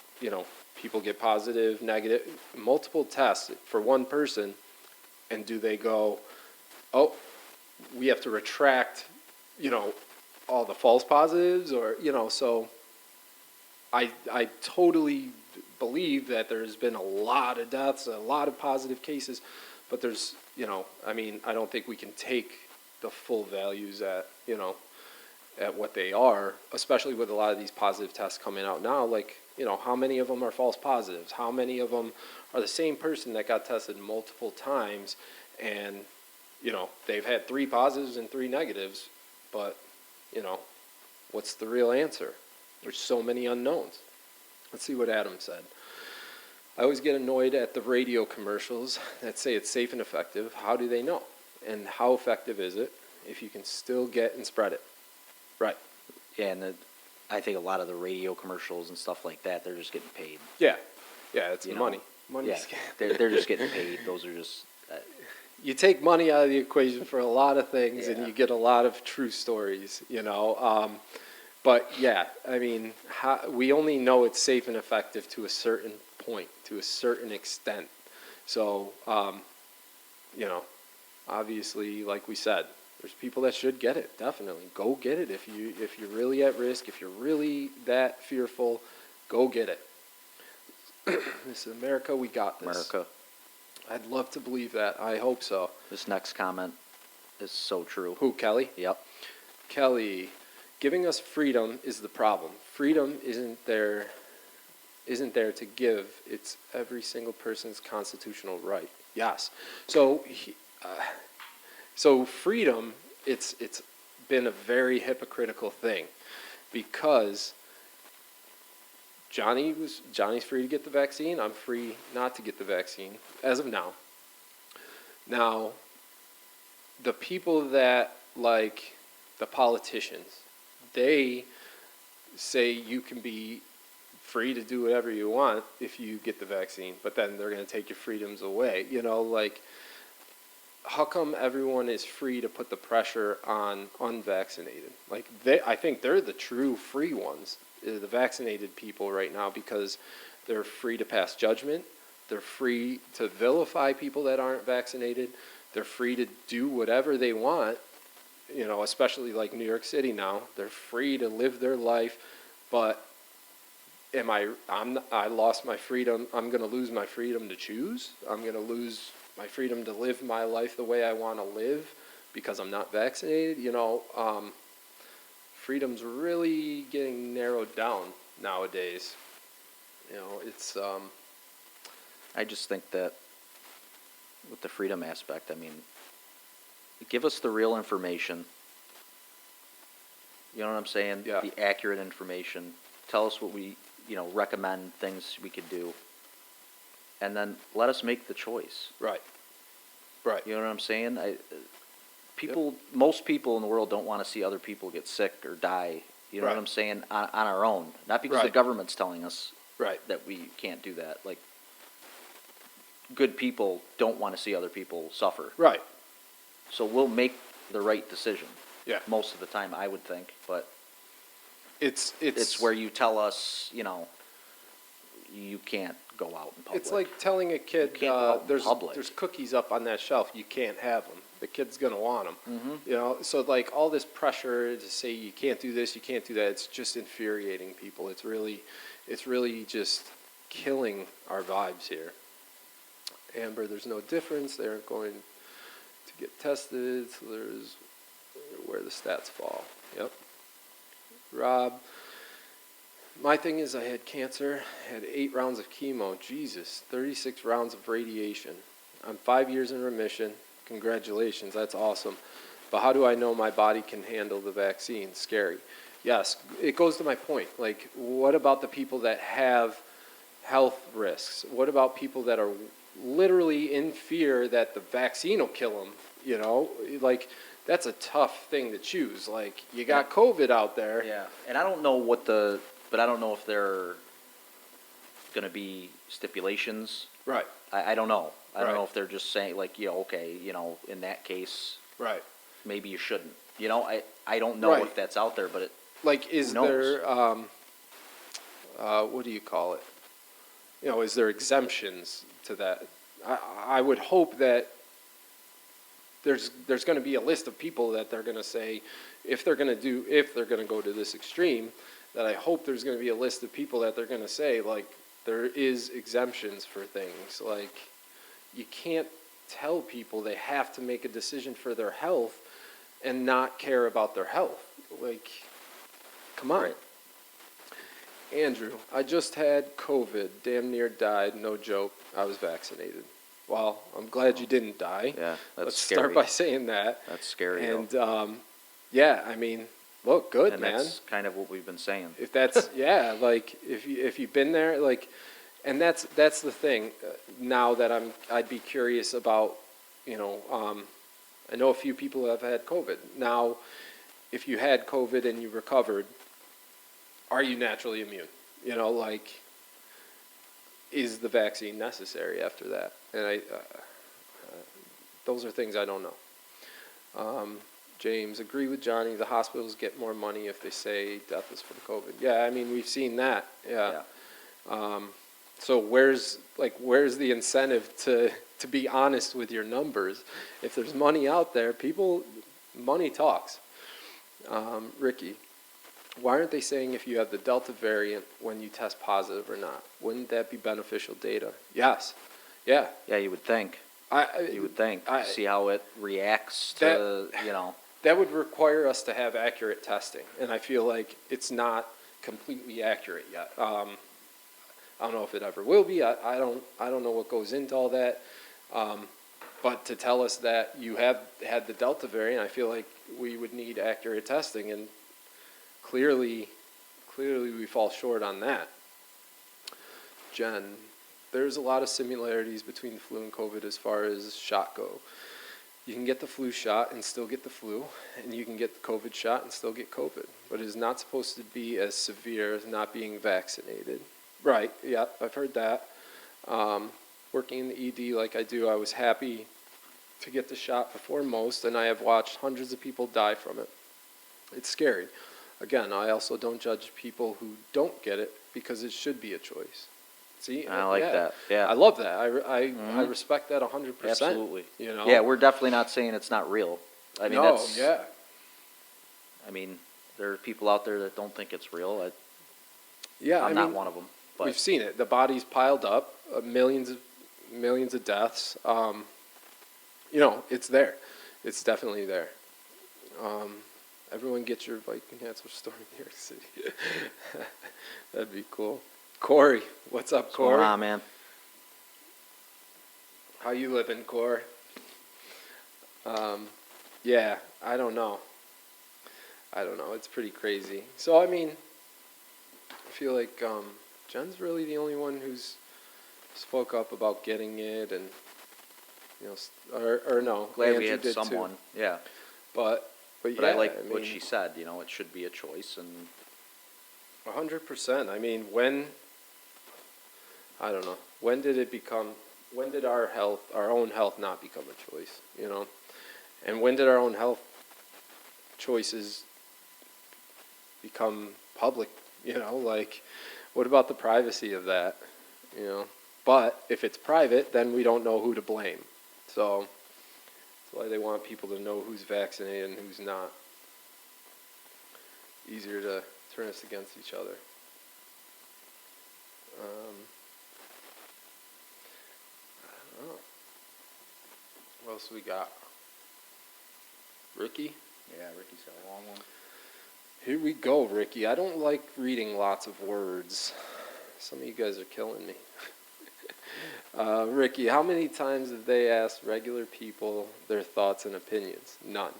S1: people get positive, negative, multiple tests for one person, and do they go, oh, we have to retract, all the false positives, or, so I totally believe that there's been a lot of deaths, a lot of positive cases, but there's, I don't think we can take the full values at what they are, especially with a lot of these positive tests coming out now. Like, how many of them are false positives? How many of them are the same person that got tested multiple times and, they've had 3 positives and 3 negatives, but, what's the real answer? There's so many unknowns. Let's see what Adam said. I always get annoyed at the radio commercials that say it's safe and effective. How do they know? And how effective is it if you can still get and spread it? Right.
S2: Yeah, and I think a lot of the radio commercials and stuff like that, they're just getting paid.
S1: Yeah. Yeah, it's
S2: You know,
S1: money. Money's
S2: Yeah, they're just getting paid. Those are just...
S1: you take money out of the equation for a lot of things, and
S2: Yeah.
S1: you get a lot of true stories, But yeah, I mean, we only know it's safe and effective to a certain point, to a certain extent. So, obviously, like we said, there's people that should get it. Definitely, go get it. If you're really at risk, if you're really that fearful, go get it. This is America. We got this.
S2: America.
S1: I'd love to believe that. I hope so.
S2: This next comment is so true.
S1: Who, Kelly?
S2: Yep.
S1: Kelly, giving us freedom is the problem. Freedom isn't there to give. It's every single person's constitutional right. Yes. So, so freedom, it's been a very hypocritical thing, because Johnny's free to get the vaccine. I'm free not to get the vaccine as of now. Now, the people that, like the politicians, they say you can be free to do whatever you want if you get the vaccine, but then they're going to take your freedoms away. How come everyone is free to put the pressure on unvaccinated? I think they're the true free ones, the vaccinated people right now, because they're free to pass judgment. They're free to vilify people that aren't vaccinated. They're free to do whatever they want, especially like New York City now. They're free to live their life, but I lost my freedom. I'm going to lose my freedom to choose. I'm going to lose my freedom to live my life the way I want to live because I'm not vaccinated. Freedom's really getting narrowed down nowadays. It's,
S2: I just think that with the freedom aspect, I mean, give us the real information. You know what I'm saying?
S1: Yeah.
S2: The accurate information. Tell us what we, recommend things we could do. And then let us make the choice.
S1: right. Right.
S2: You know what I'm saying? Most people in the world don't want to see other people get sick or die. You know
S1: Right.
S2: what I'm saying? On our own. Not because the
S1: Right.
S2: government's telling us
S1: Right.
S2: that we can't do that. Like, good people don't want to see other people suffer.
S1: Right.
S2: So we'll make the right decision.
S1: Yeah.
S2: Most of the time, I would think, but
S1: It's
S2: where you tell us, you can't go out in public.
S1: It's like telling a kid,
S2: You can't go out in
S1: there's
S2: public.
S1: cookies up on that shelf, you can't have them. The kid's gonna want them.
S2: Mm-hmm.
S1: So like all this pressure to say you can't do this, you can't do that, it's just infuriating people. It's really just killing our vibes here. Amber, there's no difference. They aren't going to get tested, so there's where the stats fall. Yep. Rob, my thing is I had cancer, had 8 rounds of chemo, Jesus, 36 rounds of radiation. I'm 5 years in remission. Congratulations, that's awesome. But how do I know my body can handle the vaccine? Scary. Yes, it goes to my point. Like, what about the people that have health risks? What about people that are literally in fear that the vaccine will kill them? Like, that's a tough thing to choose. Like, you got COVID out there.
S2: Yeah, and I don't know but I don't know if there are going to be stipulations.
S1: Right,
S2: I don't know. I don't
S1: Right.
S2: know if they're just saying, like, okay, in that case,
S1: right.
S2: maybe you shouldn't. I don't know
S1: Right.
S2: if that's out there, but
S1: Like, is
S2: Who knows?
S1: there, what do you call it? Is there exemptions to that? I would hope that there's going to be a list of people that they're going to say, if they're going to go to this extreme, that I hope there's going to be a list of people that they're going to say, like, there is exemptions for things. Like, you can't tell people they have to make a decision for their health and not care about their health. Like, come on.
S2: Right.
S1: Andrew, I just had COVID, damn near died, no joke. I was vaccinated. Well, I'm glad you didn't die.
S2: yeah, that's
S1: Let's
S2: scary.
S1: start by saying that.
S2: That's scary.
S1: And yeah, I mean, look, good,
S2: and
S1: man.
S2: that's kind of what we've been saying.
S1: If that's yeah, like if you've been there, like, and that's the thing. Now that I'd be curious about, I know a few people have had COVID. Now, if you had COVID and you recovered, are you naturally immune? Like, is the vaccine necessary after that? And those are things I don't know. James, agree with Johnny. The hospitals get more money if they say death is from COVID. Yeah, I mean, we've seen that. Yeah. So where's the incentive to be honest with your numbers? If there's money out there, money talks. Ricky, why aren't they saying if you have the Delta variant when you test positive or not? Wouldn't that be beneficial data? Yes. Yeah.
S2: Yeah, you would think. You would think. See how it reacts to,
S1: That would require us to have accurate testing, and I feel like it's not completely accurate yet. I don't know if it ever will be. I don't know what goes into all that. But to tell us that you have had the Delta variant, I feel like we would need accurate testing, and clearly we fall short on that. Jen, there's a lot of similarities between the flu and COVID as far as shot go. You can get the flu shot and still get the flu, and you can get the COVID shot and still get COVID. But it is not supposed to be as severe as not being vaccinated. Right, yeah, I've heard that. Working in the ED like I do, I was happy to get the shot before most, and I have watched hundreds of people die from it. It's scary. Again, I also don't judge people who don't get it because it should be a choice. See,
S2: I like that. Yeah.
S1: I love that. I respect that 100%.
S2: Absolutely.
S1: Yeah,
S2: we're definitely not saying it's not real. I mean,
S1: no, yeah.
S2: I mean, there are people out there that don't think it's real.
S1: Yeah,
S2: I'm
S1: I
S2: not
S1: mean,
S2: one of them,
S1: we've
S2: but
S1: seen it. The bodies piled up, millions of deaths. It's there. It's definitely there. Um, Everyone get your Viking hats. We're storming New York City. That'd be cool. Corey, what's up,
S2: what's going
S1: Corey?
S2: on, man?
S1: How you living, Corey? Yeah, I don't know. It's pretty crazy. So, I mean, I feel like Jen's really the only one who's spoke up about getting it, and or no,
S2: Glad we
S1: Andrew
S2: had
S1: did too.
S2: someone, yeah.
S1: But
S2: But
S1: yeah,
S2: I like
S1: I
S2: what
S1: mean,
S2: she said, you know, it should be a choice, and
S1: 100%. I mean, I don't know, when did it become? When did our own health, not become a choice? And when did our own health choices become public? Like, what about the privacy of that? But if it's private, then we don't know who to blame. So that's why they want people to know who's vaccinated and who's not. Easier to turn us against each other. I don't know. What else we got? Ricky?
S2: yeah, Ricky's got a long one.
S1: Here we go, Ricky. I don't like reading lots of words. Some of you guys are killing me. Ricky, how many times have they asked regular people their thoughts and opinions? None.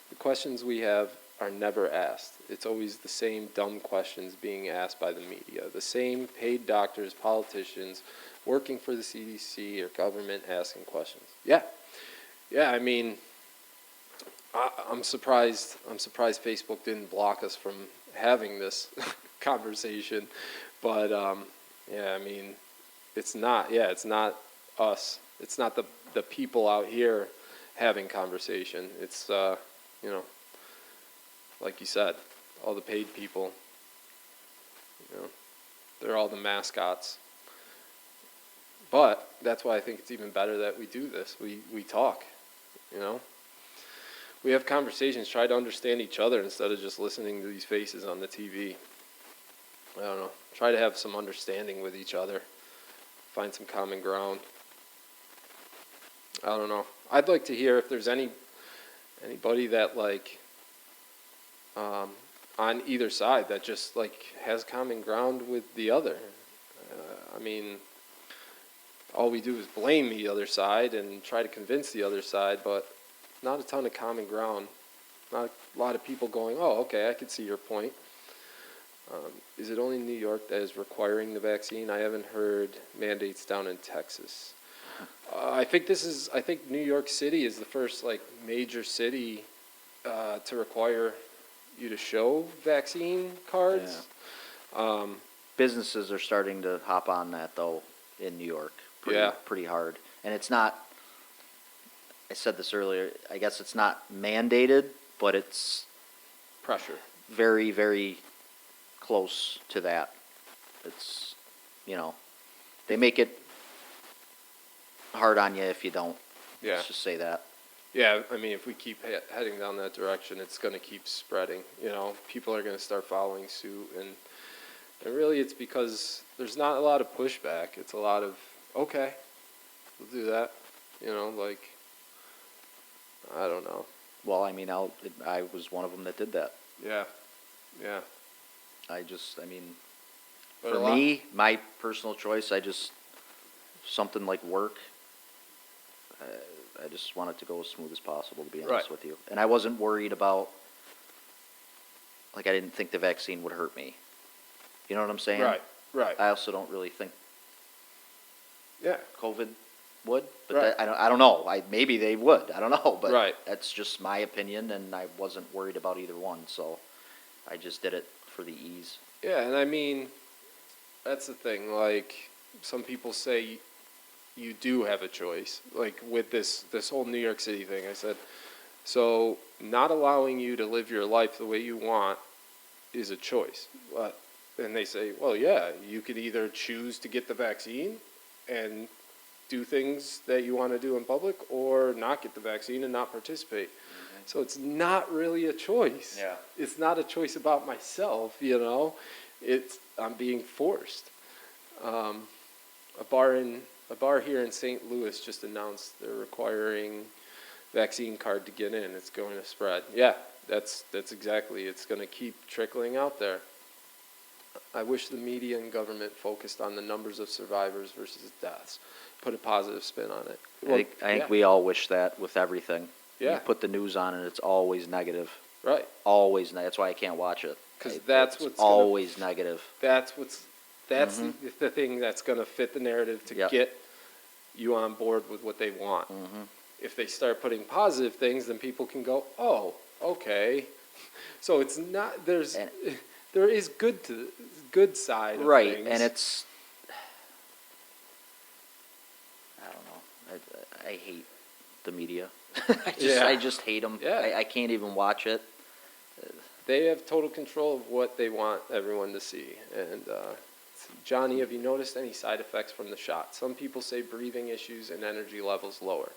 S1: The questions we have are never asked. It's always the same dumb questions being asked by the media. The same paid doctors, politicians, working for the CDC or government asking questions. Yeah. Yeah, I mean, I'm surprised Facebook didn't block us from having this conversation. But, yeah, I mean, it's not us. It's not the people out here having conversation. It's, like you said, all the paid people, they're all the mascots. But that's why I think it's even better that we do this. We talk, We have conversations, try to understand each other instead of just listening to these faces on the TV. I don't know. Try to have some understanding with each other. Find some common ground. I don't know. I'd like to hear if there's anybody that on either side that just has common ground with the other. I mean, all we do is blame the other side and try to convince the other side, but not a ton of common ground. Not a lot of people going, oh, okay, I can see your point. Is it only New York that is requiring the vaccine? I haven't heard mandates down in Texas. I think New York City is the first major city to require you to show vaccine cards.
S2: Yeah. Businesses are starting to hop on that though in New York, pretty hard. And it's not. I said this earlier. I guess it's not mandated, but it's
S1: Pressure.
S2: very, very close to that. It's, they make it hard on you if you don't.
S1: Yeah.
S2: Let's just say that.
S1: Yeah, I mean, if we keep heading down that direction, it's going to keep spreading. People are going to start following suit, and really it's because there's not a lot of pushback. It's a lot of, okay, we'll do that. I don't know.
S2: Well, I mean, I was one of them that did that.
S1: Yeah, yeah. But
S2: For me, my personal choice, something like work, I just want it to go as smooth as possible, to be honest
S1: Right.
S2: with you. And I wasn't worried about, I didn't think the vaccine would hurt me. You know what I'm saying?
S1: Right.
S2: I also don't really think
S1: Yeah.
S2: COVID would, but
S1: Right.
S2: I don't know. Maybe they would. I don't know, but
S1: Right.
S2: that's just my opinion, and I wasn't worried about either one, so I just did it for the ease.
S1: Yeah, and I mean, that's the thing. Some people say you do have a choice. With this whole New York City thing, I said, so not allowing you to live your life the way you want is a choice. And they say, well, yeah, you could either choose to get the vaccine and do things that you want to do in public, or not get the vaccine and not participate. So it's not really a choice.
S2: Yeah.
S1: It's not a choice about myself, I'm being forced. A bar here in St. Louis just announced they're requiring vaccine card to get in. It's going to spread. Yeah, that's exactly. It's going to keep trickling out there. I wish the media and government focused on the numbers of survivors versus deaths. Put a positive spin on it.
S2: I think we all wish that with everything.
S1: Yeah.
S2: You put the news on and it's always negative.
S1: Right.
S2: Always. That's why I can't watch it.
S1: Because
S2: It's
S1: that's what's
S2: always negative.
S1: That's the thing that's going to fit the narrative to
S2: Yep.
S1: get you on board with what they want. If they start putting positive things, then people can go, oh, okay. So it's not
S2: And-
S1: there is good side of
S2: Right,
S1: things.
S2: and it's, I don't know. I hate the media.
S1: Yeah.
S2: I just hate them.
S1: Yeah.
S2: I can't even watch it.
S1: They have total control of what they want everyone to see. And Johnny, have you noticed any side effects from the shot? Some people say breathing issues and energy levels lower.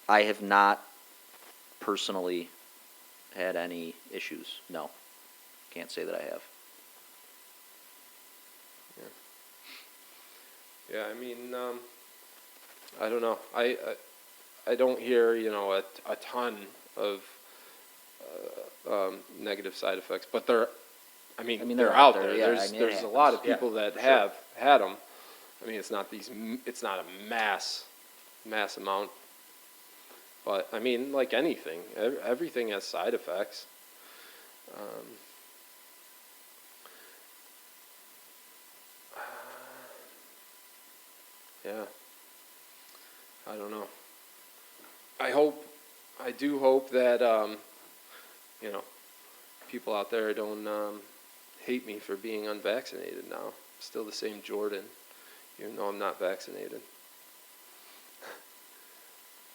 S2: I have not personally had any issues. No. Can't say that I have.
S1: Yeah, I mean, I don't know. I don't hear, a ton of negative side effects, but they're
S2: they're
S1: out
S2: out
S1: there.
S2: there, yeah.
S1: There's
S2: I mean, it
S1: there's a lot of
S2: happens. Yeah,
S1: people that
S2: for
S1: have had them. I mean, it's not a mass amount, but I mean, like anything, everything has side effects. Yeah. I don't know. I do hope that, people out there don't hate me for being unvaccinated now. I'm still the same Jordan, even though I'm not vaccinated.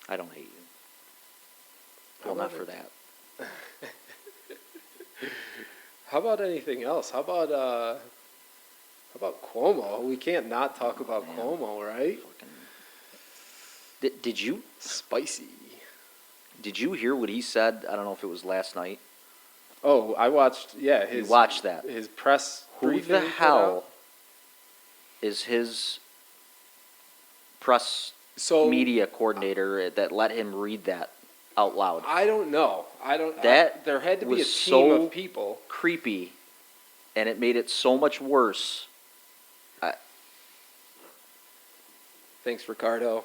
S2: I don't hate you.
S1: How
S2: Well, not
S1: about
S2: for
S1: it?
S2: that.
S1: How about anything else? How about Cuomo? We can't not talk about
S2: man.
S1: Cuomo, right?
S2: Did you
S1: Spicy.
S2: hear what he said? I don't know if it was last night.
S1: Oh, I watched. Yeah,
S2: You watched that.
S1: His press.
S2: Who
S1: briefing
S2: the
S1: he put
S2: hell
S1: out.
S2: is his press
S1: So
S2: media coordinator that let him read that out loud?
S1: I don't know. I don't.
S2: That
S1: there had to be a
S2: was
S1: team
S2: so
S1: of people.
S2: creepy, and it made it so much worse.
S1: Thanks, Ricardo.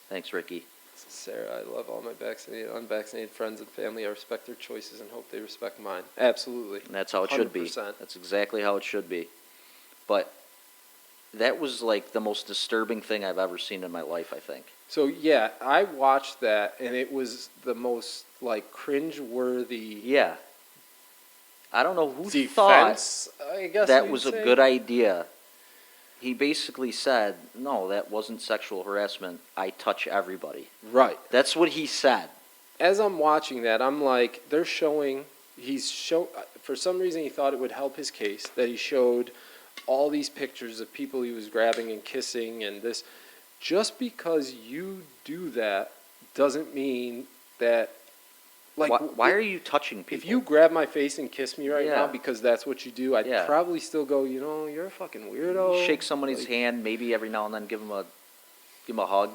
S2: Thanks, Ricky.
S1: Sarah, I love all my vaccinated, unvaccinated friends and family. I respect their choices and hope they respect mine. Absolutely.
S2: And that's how it should be.
S1: 100%.
S2: That's exactly how it should be. But that was like the most disturbing thing I've ever seen in my life, I think.
S1: So yeah, I watched that, and it was the most like cringe-worthy
S2: Yeah. I don't know who
S1: defense. I guess
S2: thought that
S1: you'd
S2: was a
S1: say.
S2: good idea. He basically said, no, that wasn't sexual harassment. I touch everybody.
S1: Right.
S2: That's what he said.
S1: As I'm watching that, I'm like, for some reason he thought it would help his case that he showed all these pictures of people he was grabbing and kissing and this. Just because you do that doesn't mean that, like,
S2: Why are you touching people?
S1: if you grab my face and kiss me right now
S2: Yeah.
S1: because that's what you do, I'd
S2: Yeah.
S1: probably still go, you're a fucking weirdo.
S2: shake somebody's
S1: Like,
S2: hand, maybe every now and then give him a hug.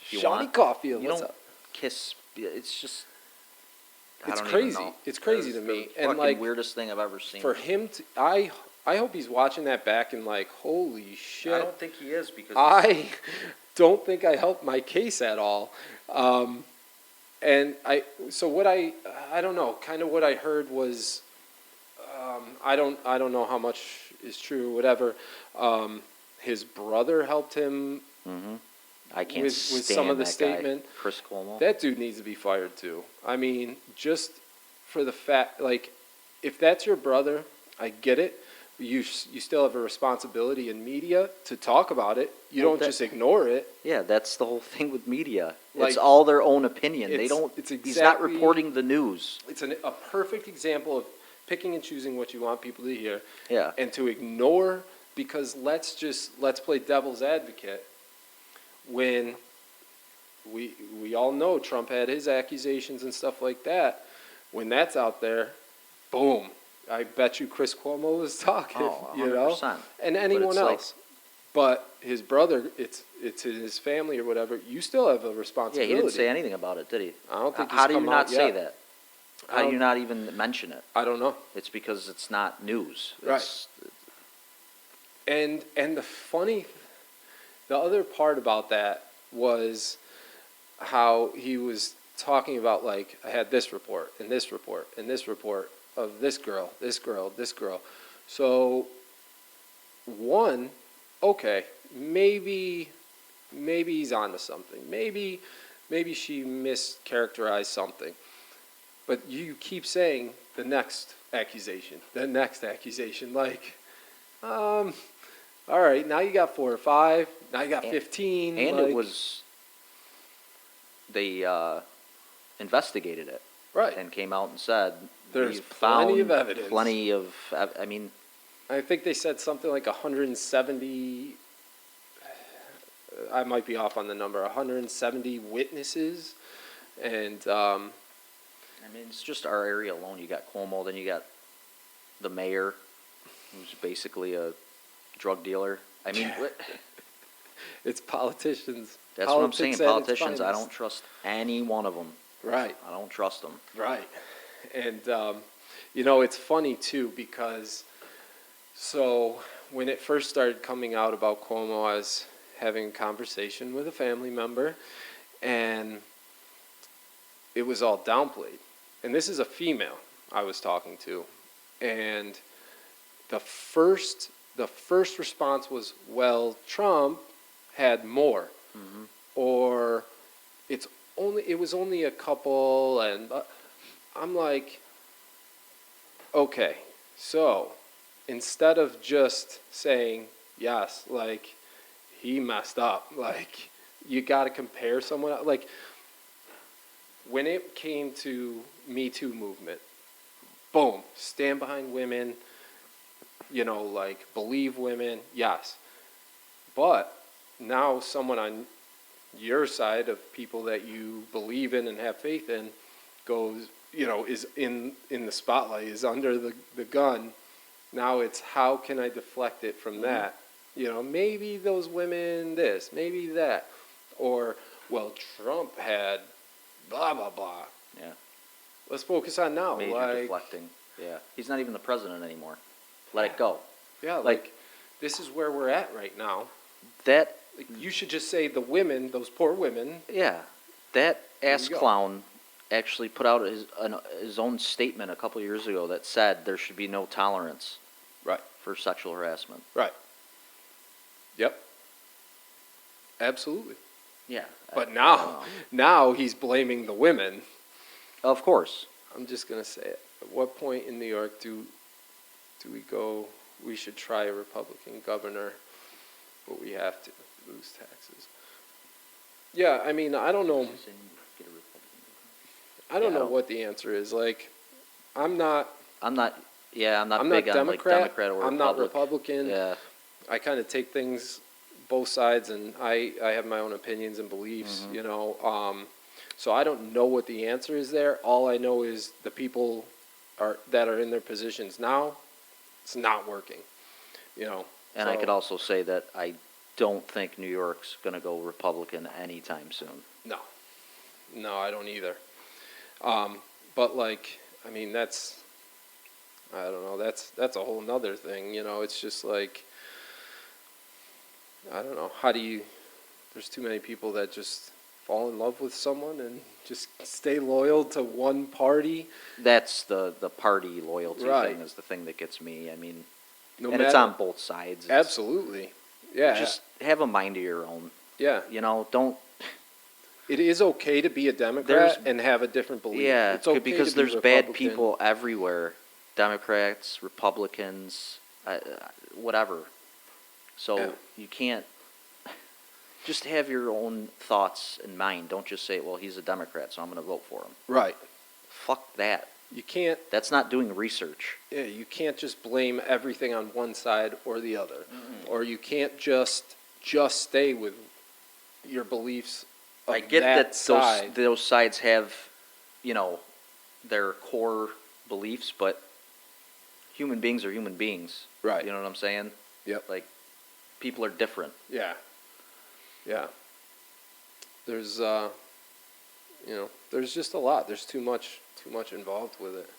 S2: If you
S1: Shawnee
S2: want.
S1: Caulfield,
S2: You
S1: what's
S2: don't
S1: up?
S2: kiss. It's just. I
S1: It's
S2: don't even
S1: crazy.
S2: know.
S1: It's crazy
S2: It's
S1: to me.
S2: the
S1: And,
S2: fucking
S1: like,
S2: weirdest thing I've ever seen.
S1: For him to, I hope he's watching that back and like, holy shit.
S2: I don't think he is because
S1: I don't think I helped my case at all. And so what I don't know, kind of what I heard was, I don't know how much is true, whatever. His brother helped him.
S2: I can't
S1: with
S2: stand
S1: some of the
S2: that
S1: statement.
S2: guy, Chris Cuomo.
S1: That dude needs to be fired too. I mean, just for the fact, like, if that's your brother, I get it. You still have a responsibility in media to talk about it. You
S2: Well,
S1: don't just ignore it.
S2: Yeah, that's the whole thing with media.
S1: Like,
S2: it's all their own opinion. They
S1: it's-
S2: don't.
S1: it's
S2: He's not
S1: exactly-
S2: reporting the news.
S1: It's a perfect example of picking and choosing what you want people to hear,
S2: Yeah.
S1: and to ignore, because let's play devil's advocate. When we all know Trump had his accusations and stuff like that, when that's out there, boom. I bet you Chris Cuomo was talking,
S2: Oh,
S1: you know?
S2: 100%.
S1: And
S2: But
S1: anyone
S2: it's like-
S1: else. But his brother, it's in his family or whatever, you still have a
S2: Yeah,
S1: responsibility.
S2: he didn't say anything about it, did he?
S1: I don't think
S2: How
S1: he's
S2: do you
S1: come
S2: not
S1: out
S2: say
S1: yet.
S2: that?
S1: I
S2: How do you
S1: don't-
S2: not even mention it?
S1: I don't know.
S2: It's because it's not news.
S1: Right.
S2: It's-
S1: And the other part about that was how he was talking about, like, I had this report and this report and this report of this girl, this girl, this girl. So, one, okay, maybe he's onto something. Maybe she mischaracterized something. But you keep saying the next accusation, like, all right, now you got 4 or 5, now you got 15.
S2: And
S1: like,
S2: it was, they investigated it.
S1: right.
S2: And came out and said,
S1: There's
S2: "We've
S1: plenty
S2: found
S1: of evidence."
S2: Plenty of, I mean,
S1: I think they said something like 170, I might be off on the number, 170 witnesses. And,
S2: it's just our area alone. You got Cuomo, then you got the mayor, who's basically a drug dealer. I mean,
S1: it's politicians.
S2: that's what I'm saying.
S1: Politics at its
S2: Politicians, I
S1: finest.
S2: don't trust any one of them.
S1: Right.
S2: I don't trust them.
S1: Right. And, it's funny too, because, so when it first started coming out about Cuomo, I was having a conversation with a family member, and it was all downplayed. And this is a female I was talking to. And the first response was, well, Trump had more.
S2: Mm-hmm.
S1: Or it was only a couple, and I'm like, okay, so instead of just saying, yes, like, he messed up, like, you got to compare someone else. Like, when it came to Me Too movement, boom, stand behind women, like, believe women, yes. But now someone on your side of people that you believe in and have faith in goes, is in the spotlight, is under the gun. Now it's, how can I deflect it from that? Maybe those women this, maybe that. Or, well, Trump had blah, blah, blah.
S2: Yeah.
S1: Let's focus on now.
S2: Major
S1: like,
S2: deflecting. Yeah. He's not even the president anymore. Let it go.
S1: yeah, like, this is where we're at right now.
S2: That,
S1: Like, you should just say the women, those poor women.
S2: yeah, that
S1: There
S2: ass
S1: you go.
S2: clown actually put out his own statement a couple years ago that said there should be no tolerance
S1: Right.
S2: for sexual harassment.
S1: Right. Yep. Absolutely.
S2: Yeah.
S1: But
S2: I
S1: now,
S2: don't know.
S1: now he's blaming the women.
S2: Of course.
S1: I'm just gonna say it. At what point in New York do we go, we should try a Republican governor, but we have to lose taxes? Yeah, I mean, I don't know. I don't know what the answer is. Like, I'm not
S2: I'm not big on
S1: Democrat.
S2: like Democrat or
S1: I'm not
S2: Republic.
S1: Republican.
S2: Yeah.
S1: I kind of take things both sides, and I have my own opinions and beliefs,
S2: Mm-hmm.
S1: So I don't know what the answer is there. All I know is the people that are in their positions now, it's not working,
S2: And I
S1: so-
S2: could also say that I don't think New York's going to go Republican anytime soon.
S1: No, I don't either. But like, I mean, I don't know, that's a whole nother thing, it's just like, I don't know, there's too many people that just fall in love with someone and just stay loyal to one party.
S2: That's the party loyalty
S1: Right.
S2: thing is the thing that gets me. I mean,
S1: No
S2: and it's
S1: matter-
S2: on both sides.
S1: Absolutely. Yeah.
S2: Just have a mind of your own.
S1: Yeah.
S2: Don't.
S1: It is okay to be a Democrat
S2: There's-
S1: and have a different belief.
S2: Yeah,
S1: It's okay
S2: because
S1: to be
S2: there's bad
S1: Republican.
S2: people everywhere. Democrats, Republicans, whatever. So
S1: Yeah.
S2: you can't just have your own thoughts in mind. Don't just say, well, he's a Democrat, so I'm going to vote for him.
S1: Right.
S2: Fuck that.
S1: You can't.
S2: That's not doing research.
S1: Yeah, you can't just blame everything on one side or the other, or you can't just stay with your beliefs. Of
S2: I get that
S1: side.
S2: those sides have, their core beliefs, but human beings are human beings.
S1: Right.
S2: You know what I'm saying?
S1: Yep.
S2: Like, people are different.
S1: Yeah. Yeah. There's there's just a lot. There's too much involved with it.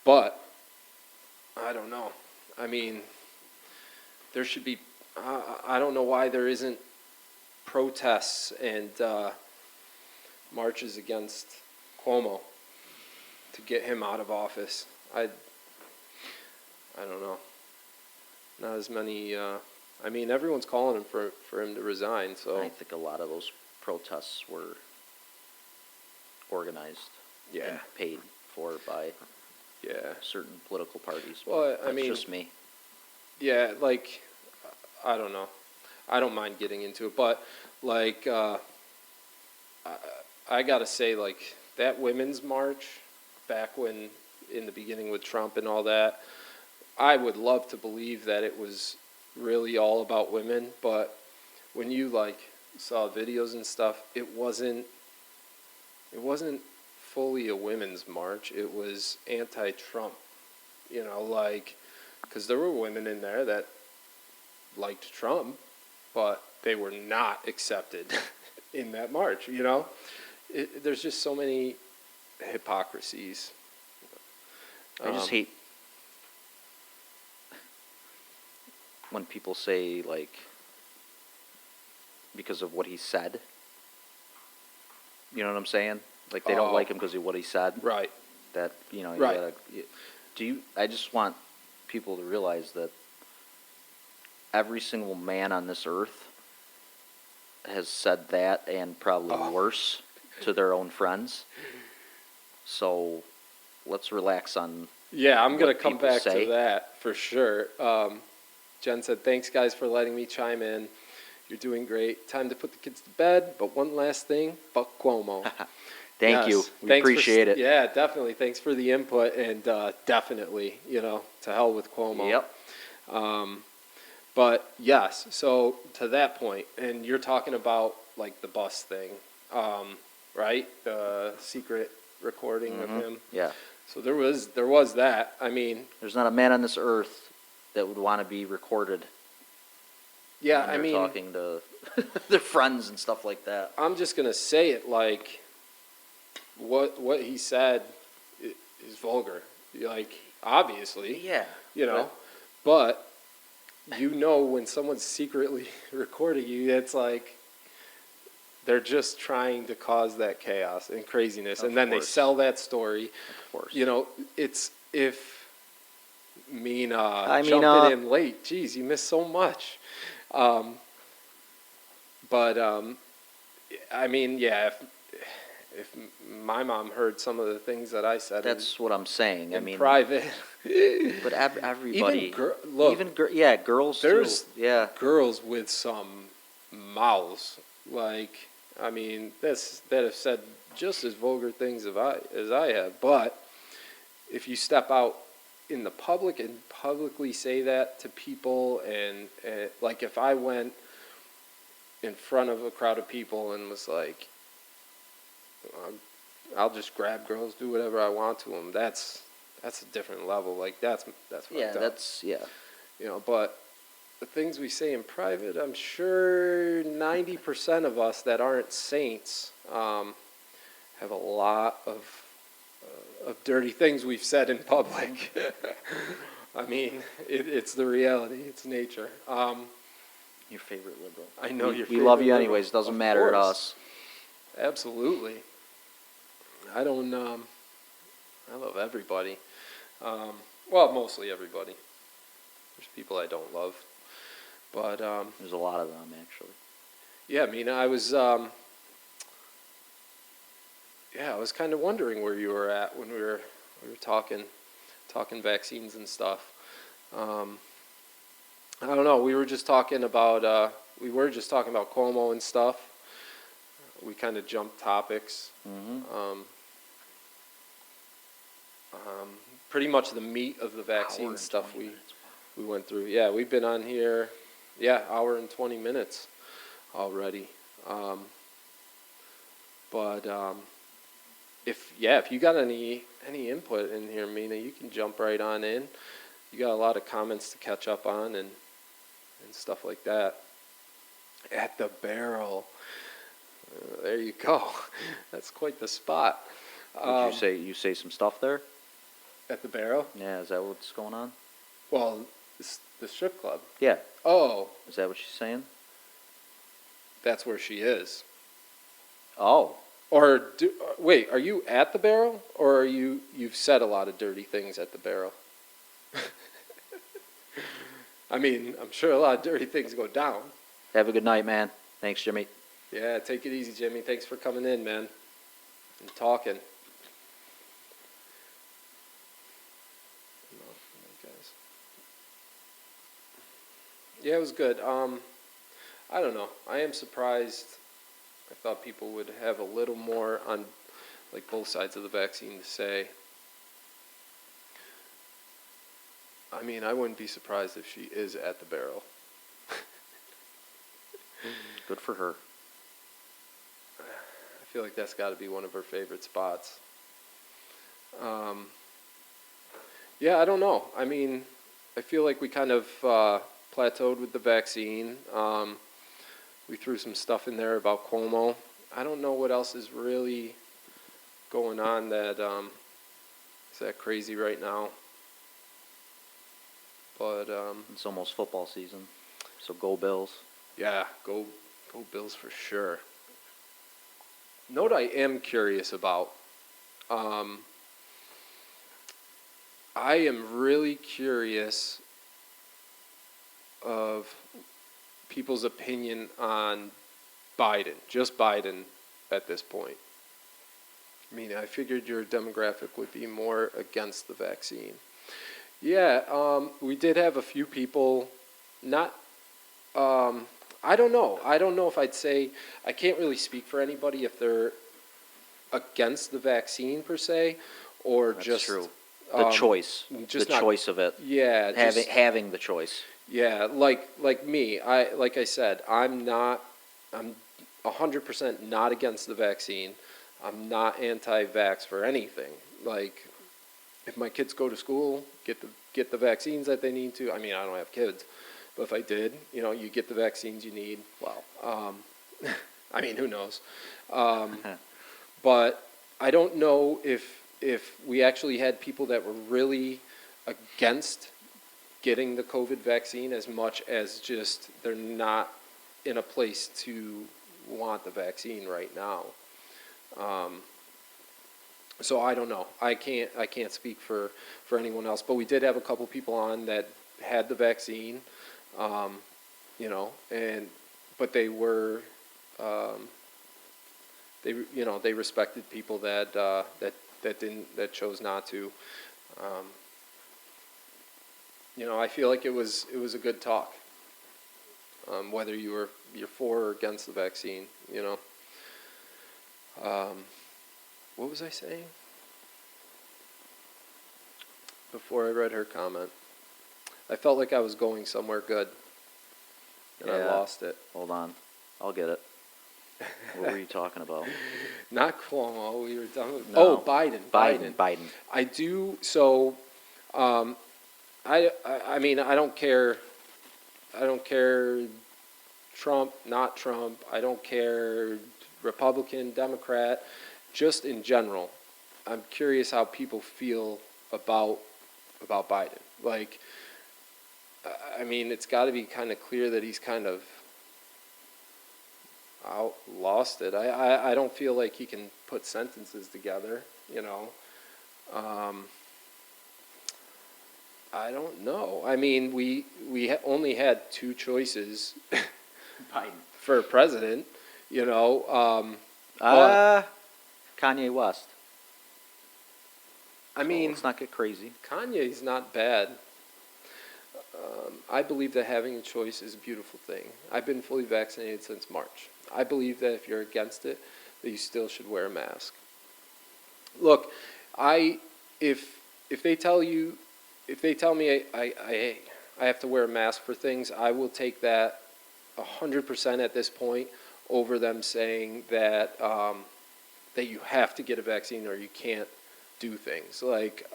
S1: But I don't know. I mean, there should be I don't know why there isn't protests and marches against Cuomo to get him out of office. I don't know. Not as many I mean, everyone's calling him for him to resign, so
S2: I think a lot of those protests were organized
S1: yeah.
S2: and paid for by
S1: Yeah.
S2: certain political parties. but
S1: Well, I
S2: that's
S1: mean-
S2: just me.
S1: Yeah, like, I don't know. I don't mind getting into it, but, like, I gotta say, like, that women's march, back when, in the beginning with Trump and all that, I would love to believe that it was really all about women, but when you, like, saw videos and stuff, it wasn't fully a women's march. It was anti-Trump, like, because there were women in there that liked Trump, but they were not accepted in that march, there's just so many hypocrisies.
S2: I just
S1: Um,
S2: hate when people say, like, because of what he said. You know what I'm saying? Like, they don't
S1: Oh.
S2: like him because of what he said.
S1: Right.
S2: That, you
S1: Right.
S2: gotta, I just want people to realize that every single man on this earth has said that and probably
S1: Oh.
S2: worse to their own friends. So let's relax on.
S1: Yeah, I'm going to
S2: what
S1: come
S2: people
S1: back
S2: say.
S1: to that for sure. Jen said, thanks, guys, for letting me chime in. You're doing great. Time to put the kids to bed. But one last thing, fuck Cuomo.
S2: Thank you.
S1: Yes,
S2: We
S1: thanks for
S2: appreciate it.
S1: Yeah, definitely. Thanks for the input. And definitely, to hell with Cuomo.
S2: Yep.
S1: But yes, so to that point, and you're talking about like the bus thing, right? The secret recording of him.
S2: Yeah.
S1: So there was that. I mean,
S2: There's not a man on this earth that would want to be recorded.
S1: yeah,
S2: when
S1: I
S2: they're
S1: mean,
S2: talking to their friends and stuff like that.
S1: I'm just gonna say it like what he said is vulgar. Like obviously,
S2: Yeah.
S1: but when someone's secretly recording you, it's like they're just trying to cause that chaos and craziness,
S2: Of
S1: and then they
S2: course.
S1: sell that story.
S2: Of course.
S1: It's if Mina
S2: Hi,
S1: jumping
S2: Mina.
S1: in late. Geez, you missed so much. But I mean, yeah. If my mom heard some of the things that I said
S2: That's what I'm saying. I
S1: in
S2: mean,
S1: private,
S2: but everybody,
S1: look,
S2: yeah, girls
S1: there's
S2: too. Yeah.
S1: girls with some mouths, like I mean, that have said just as vulgar things as I have. But if you step out in the public and publicly say that to people, and like if I went in front of a crowd of people and was like, I'll just grab girls, do whatever I want to them. That's a different level. Like that's fucked
S2: Yeah,
S1: up.
S2: that's
S1: But the things we say in private, I'm sure 90% of us that aren't saints have a lot of dirty things we've said in public. I mean, it's the reality. It's nature.
S2: your favorite liberal.
S1: I know
S2: we,
S1: your
S2: we love
S1: favorite
S2: you
S1: liberal.
S2: anyways. Doesn't
S1: Of
S2: matter to
S1: course.
S2: us.
S1: Absolutely. I don't. I love everybody. Well, mostly everybody. There's people I don't love, but
S2: There's a lot of them actually.
S1: yeah. I mean, I was. Yeah, I was kind of wondering where you were at when we were talking vaccines and stuff. I don't know. We were just talking about Cuomo and stuff. We kind of jumped topics.
S2: Mm-hmm.
S1: Pretty much the meat of the vaccine
S2: Hour and
S1: stuff
S2: 20 minutes.
S1: we went through. Yeah, we've been on here, hour and 20 minutes already. But if you got any input in here, Mina, you can jump right on in. you got a lot of comments to catch up on and stuff like that. At the Barrel. There you go. That's quite the spot.
S2: Would you say some stuff there?
S1: At the Barrel?
S2: Yeah, is that what's going on?
S1: Well, the strip club.
S2: Yeah,
S1: Oh,
S2: is that what she's saying?
S1: that's where she is.
S2: Oh,
S1: Or wait, are you at the Barrel, or you've said a lot of dirty things at the Barrel? I mean, I'm sure a lot of dirty things go down.
S2: have a good night, man. Thanks, Jimmy.
S1: Yeah, take it easy, Jimmy. Thanks for coming in, man, and talking. Yeah, it was good. I don't know. I am surprised. I thought people would have a little more on, like, both sides of the vaccine to say. I mean, I wouldn't be surprised if she is at the Barrel.
S2: Good for her.
S1: I feel like that's got to be one of her favorite spots. Yeah, I don't know. I mean, I feel like we kind of plateaued with the vaccine. We threw some stuff in there about Cuomo. I don't know what else is really going on that is that crazy right now. But
S2: It's almost football season, so go Bills.
S1: yeah, go Bills for sure. Note I am curious about. I am really curious of people's opinion on Biden, just Biden at this point. I mean, I figured your demographic would be more against the vaccine. Yeah, we did have a few people, not, I don't know. I don't know if I'd say, I can't really speak for anybody if they're against the vaccine per se, or
S2: That's
S1: just.
S2: true. The choice,
S1: just
S2: the
S1: not-
S2: choice of it.
S1: Yeah, just,
S2: Having the choice.
S1: yeah, like me, like I said, I'm 100% not against the vaccine. I'm not anti-vax for anything. Like, if my kids go to school, get the vaccines that they need to. I mean, I don't have kids, but if I did, you get the vaccines you need.
S2: Wow.
S1: I mean, who knows? But I don't know if we actually had people that were really against getting the COVID vaccine as much as just they're not in a place to want the vaccine right now. So I don't know. I can't speak for anyone else. But we did have a couple people on that had the vaccine, but they were they respected people that chose not to. I feel like it was a good talk. Whether you're for or against the vaccine, What was I saying? Before I read her comment, I felt like I was going somewhere good, and I
S2: Yeah.
S1: lost it.
S2: Hold on. I'll get it. What were you talking about?
S1: Not Cuomo. We were done with.
S2: No.
S1: Oh, Biden.
S2: Biden.
S1: I do. So, I mean, I don't care. I don't care. Trump, not Trump. I don't care. Republican, Democrat. Just in general, I'm curious how people feel about Biden. Like, I mean, it's got to be kind of clear that he's kind of lost it. I don't feel like he can put sentences together, I don't know. I mean, we only had two choices
S2: Biden.
S1: for president, but,
S2: Kanye West.
S1: I mean,
S2: let's not get crazy.
S1: Kanye's not bad. I believe that having a choice is a beautiful thing. I've been fully vaccinated since March. I believe that if you're against it, that you still should wear a mask. Look, if they tell me I have to wear a mask for things, I will take that 100% at this point over them saying that that you have to get a vaccine or you can't do things like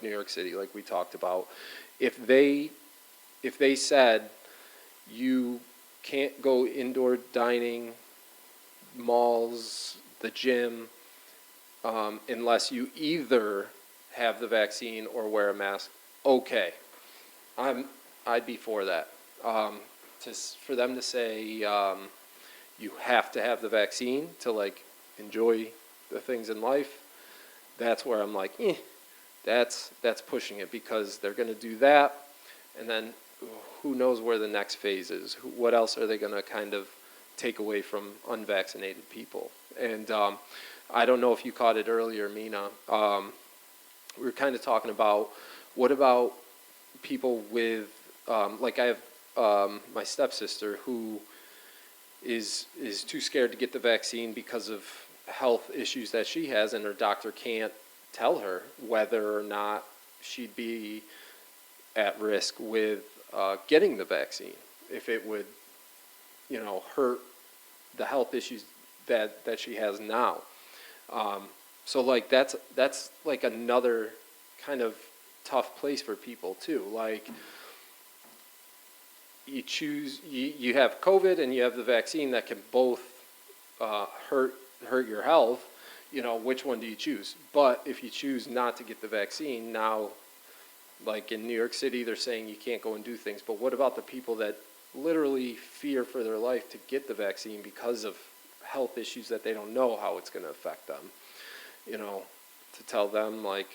S1: New York City, like we talked about. if they said you can't go indoor dining, malls, the gym, unless you either have the vaccine or wear a mask, okay, I'd be for that. For them to say you have to have the vaccine to like enjoy the things in life, that's where I'm like, that's pushing it, because they're going to do that, and then who knows where the next phase is? What else are they going to kind of take away from unvaccinated people? And I don't know if you caught it earlier, Mina. We were kind of talking about, what about people with, like I have my stepsister who is too scared to get the vaccine because of health issues that she has, and her doctor can't tell her whether or not she'd be at risk with getting the vaccine, if it would, hurt the health issues that she has now. So like that's like another kind of tough place for people too. Like you have COVID and you have the vaccine that can both hurt your health. Which one do you choose? But if you choose not to get the vaccine, now, like in New York City, they're saying you can't go and do things. But what about the people that literally fear for their life to get the vaccine because of health issues that they don't know how it's going to affect them? To tell them like,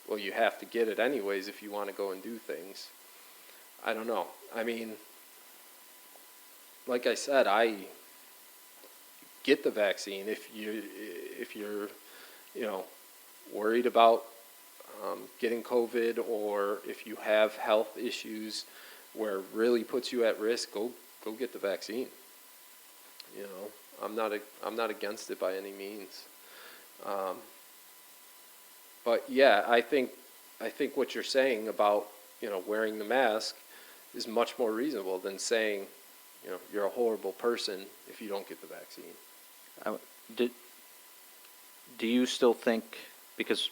S1: well, you have to get it anyways if you want to go and do things. I don't know. I mean, like I said, I get the vaccine if you're worried about getting COVID, or if you have health issues where it really puts you at risk, go get the vaccine. I'm not against it by any means. But yeah, I think what you're saying about wearing the mask is much more reasonable than saying you're a horrible person if you don't get the vaccine.
S2: Do you still think, because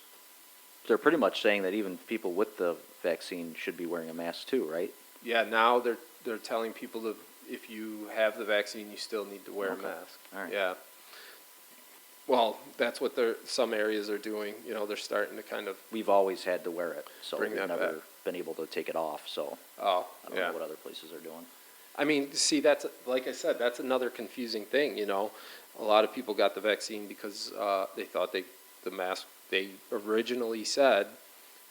S2: they're pretty much saying that even people with the vaccine should be wearing a mask too, right?
S1: Yeah, now they're telling people that if you have the vaccine, you still need to wear
S2: Okay.
S1: a mask.
S2: All right.
S1: Yeah. Well, that's what some areas are doing. They're starting to kind of.
S2: We've always had to wear it, so
S1: Bring
S2: we've
S1: that
S2: never
S1: back.
S2: been able to take it off, so
S1: Oh,
S2: I don't
S1: yeah.
S2: know what other places are doing.
S1: I mean, see, that's, like I said, that's another confusing thing. A lot of people got the vaccine because they thought the mask. They originally said,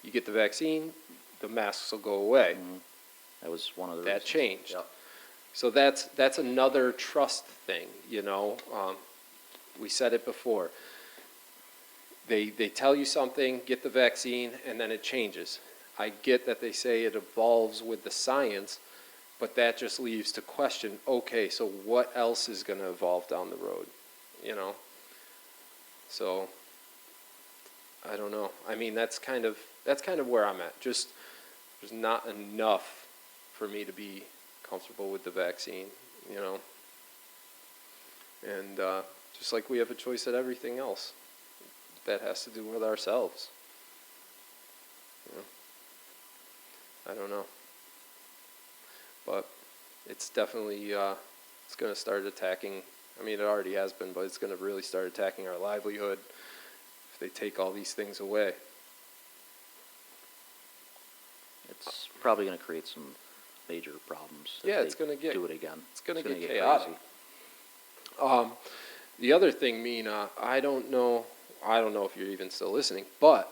S1: you get the vaccine, the masks will go away.
S2: Mhm. That was one of the
S1: That
S2: reasons.
S1: changed.
S2: Yep.
S1: So that's another trust thing. We said it before. They tell you something, get the vaccine, and then it changes. I get that they say it evolves with the science, but that just leaves to question, okay, so what else is going to evolve down the road? So I don't know. I mean, that's kind of where I'm at. Just there's not enough for me to be comfortable with the vaccine, And just like we have a choice at everything else, that has to do with ourselves. I don't know. But it's definitely, it's going to start attacking, I mean, it already has been, but it's going to really start attacking our livelihood if they take all these things away.
S2: It's probably going to create some major problems. if
S1: Yeah,
S2: they
S1: it's gonna get-
S2: do it again.
S1: it's gonna get
S2: crazy.
S1: chaotic. The other thing, Mina, I don't know if you're even still listening, but,